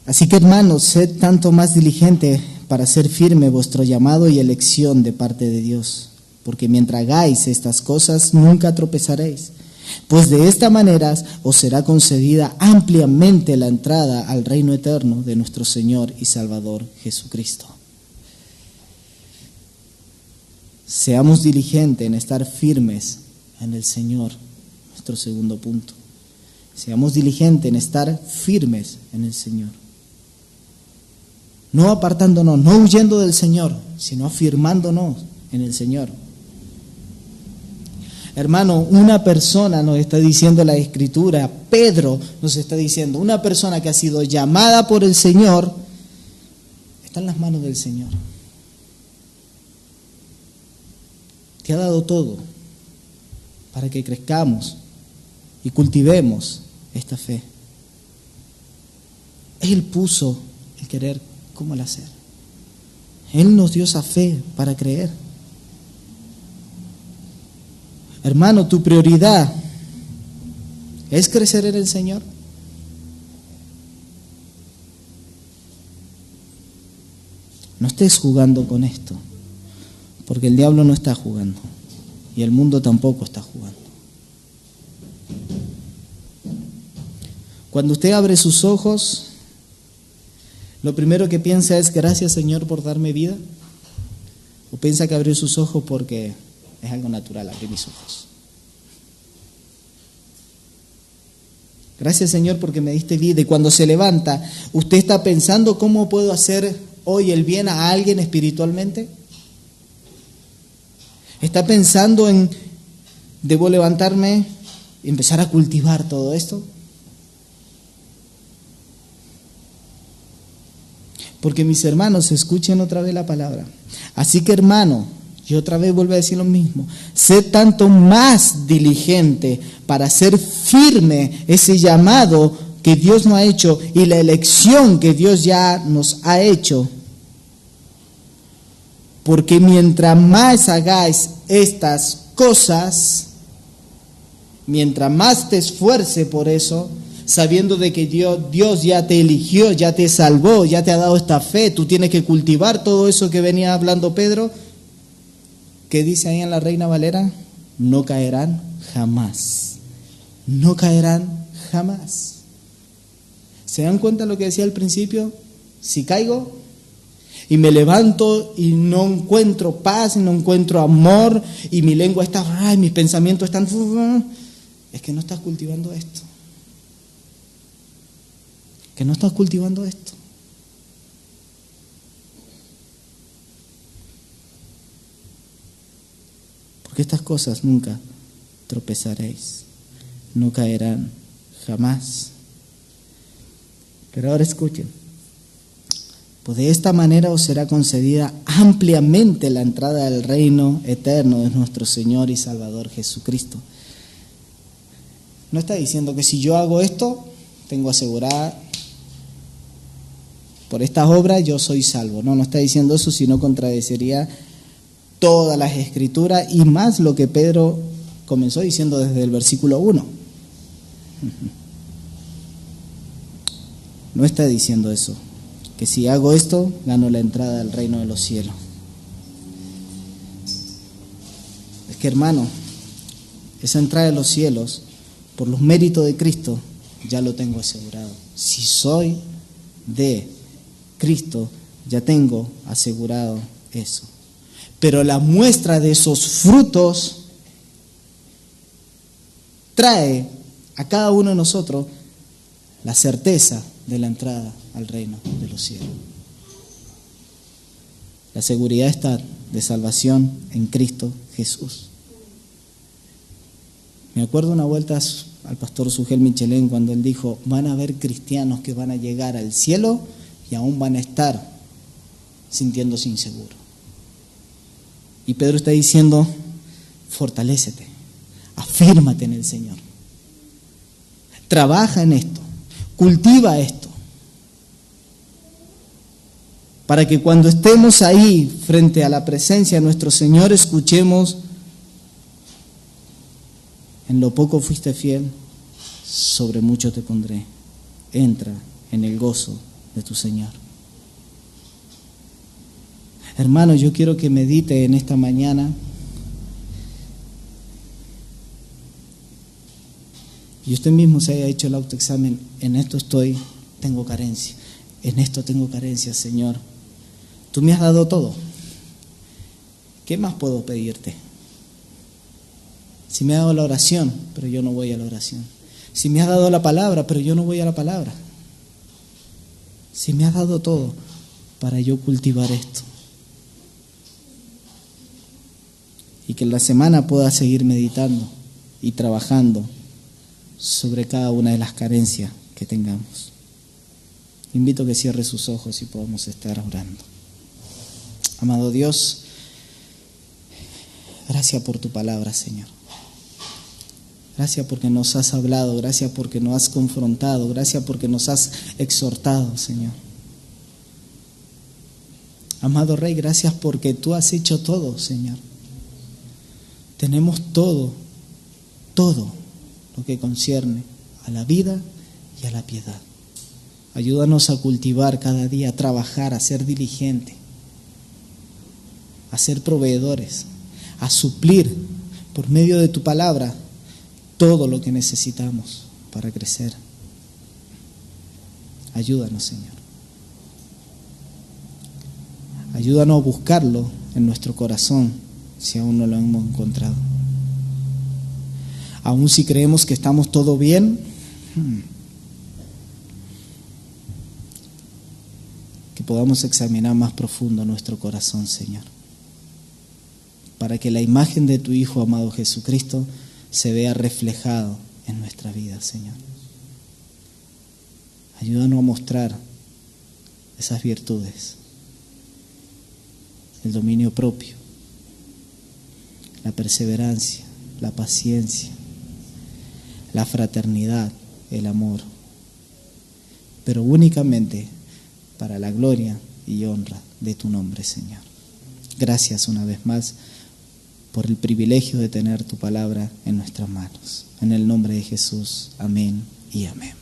Así que, hermanos, sed tanto más diligentes para hacer firme vuestro llamado y elección de parte de Dios, porque mientras hagáis estas cosas nunca tropezaréis, pues de esta manera os será concedida ampliamente la entrada al reino eterno de nuestro Señor y Salvador Jesucristo. Seamos diligentes en estar firmes en el Señor, nuestro segundo punto. Seamos diligentes en estar firmes en el Señor. No apartándonos, no huyendo del Señor, sino afirmándonos en el Señor. Hermano, una persona nos está diciendo la Escritura, Pedro nos está diciendo, una persona que ha sido llamada por el Señor, está en las manos del Señor. Te ha dado todo para que crezcamos y cultivemos esta fe. Él puso el querer como el hacer. Él nos dio esa fe para creer. Hermano, tu prioridad es crecer en el Señor. No estés jugando con esto, porque el diablo no está jugando y el mundo tampoco está jugando. Cuando usted abre sus ojos, lo primero que piensa es: gracias, Señor, por darme vida. O piensa que abrió sus ojos porque es algo natural, abrir mis ojos. Gracias, Señor, porque me diste vida. Y cuando se levanta, ¿usted está pensando cómo puedo hacer hoy el bien a alguien espiritualmente? ¿Está pensando en: debo levantarme y empezar a cultivar todo esto? Porque, mis hermanos, escuchen otra vez la palabra. Así que, hermano, y otra vez vuelvo a decir lo mismo: sé tanto más diligente para hacer firme ese llamado que Dios nos ha hecho y la elección que Dios ya nos ha hecho. Porque mientras más hagáis estas cosas, mientras más te esfuerces por eso, sabiendo de que Dios ya te eligió, ya te salvó, ya te ha dado esta fe, tú tienes que cultivar todo eso que venía hablando Pedro. ¿Qué dice ahí en la Reina Valera? No caerán jamás. No caerán jamás. ¿Se dan cuenta lo que decía al principio? Si caigo y me levanto y no encuentro paz, no encuentro amor, y mi lengua está, mis pensamientos están, es que no estás cultivando esto. Que no estás cultivando esto. Porque estas cosas nunca tropezaréis, no caerán jamás. Pero ahora escuchen: pues de esta manera os será concedida ampliamente la entrada al reino eterno de nuestro Señor y Salvador Jesucristo. No está diciendo que si yo hago esto, tengo asegurada por estas obras yo soy salvo. No está diciendo eso, sino contradeciría todas las escrituras y más lo que Pedro comenzó diciendo desde el versículo 1. No está diciendo eso, que si hago esto, gano la entrada al reino de los cielos. Es que, hermano, esa entrada de los cielos, por los méritos de Cristo, ya lo tengo asegurado. Si soy de Cristo, ya tengo asegurado eso. Pero la muestra de esos frutos trae a cada uno de nosotros la certeza de la entrada al reino de los cielos. La seguridad está de salvación en Cristo Jesús. Me acuerdo una vuelta al pastor Sugel Michelén cuando él dijo: van a haber cristianos que van a llegar al cielo y aún van a estar sintiéndose inseguros. Y Pedro está diciendo: fortalécete, afírmate en el Señor, trabaja en esto, cultiva esto, para que cuando estemos ahí frente a la presencia de nuestro Señor, escuchemos: en lo poco fuiste fiel, sobre mucho te pondré, entra en el gozo de tu Señor. Hermano, yo quiero que medite en esta mañana y usted mismo se haya hecho el autoexamen. En esto tengo carencia, en esto tengo carencia, Señor. Tú me has dado todo. ¿Qué más puedo pedirte? Si me has dado la oración, pero yo no voy a la oración. Si me has dado la palabra, pero yo no voy a la palabra. Si me has dado todo para yo cultivar esto. Y que en la semana pueda seguir meditando y trabajando sobre cada una de las carencias que tengamos. Invito a que cierre sus ojos y podamos estar orando. Amado Dios, gracias por tu palabra, Señor. Gracias porque nos has hablado, gracias porque nos has confrontado, gracias porque nos has exhortado, Señor. Amado Rey, gracias porque tú has hecho todo, Señor. Tenemos todo lo que concierne a la vida y a la piedad. Ayúdanos a cultivar cada día, a trabajar, a ser diligentes, a ser proveedores, a suplir por medio de tu palabra todo lo que necesitamos para crecer. Ayúdanos, Señor. Ayúdanos a buscarlo en nuestro corazón si aún no lo hemos encontrado. Aún si creemos que estamos todo bien, que podamos examinar más profundo nuestro corazón, Señor, para que la imagen de tu Hijo amado Jesucristo se vea reflejado en nuestra vida, Señor. Ayúdanos a mostrar esas virtudes, el dominio propio, la perseverancia, la paciencia, la fraternidad, el amor, pero únicamente para la gloria y honra de tu nombre, Señor. Gracias una vez más por el privilegio de tener tu palabra en nuestras manos. En el nombre de Jesús, amén y amén.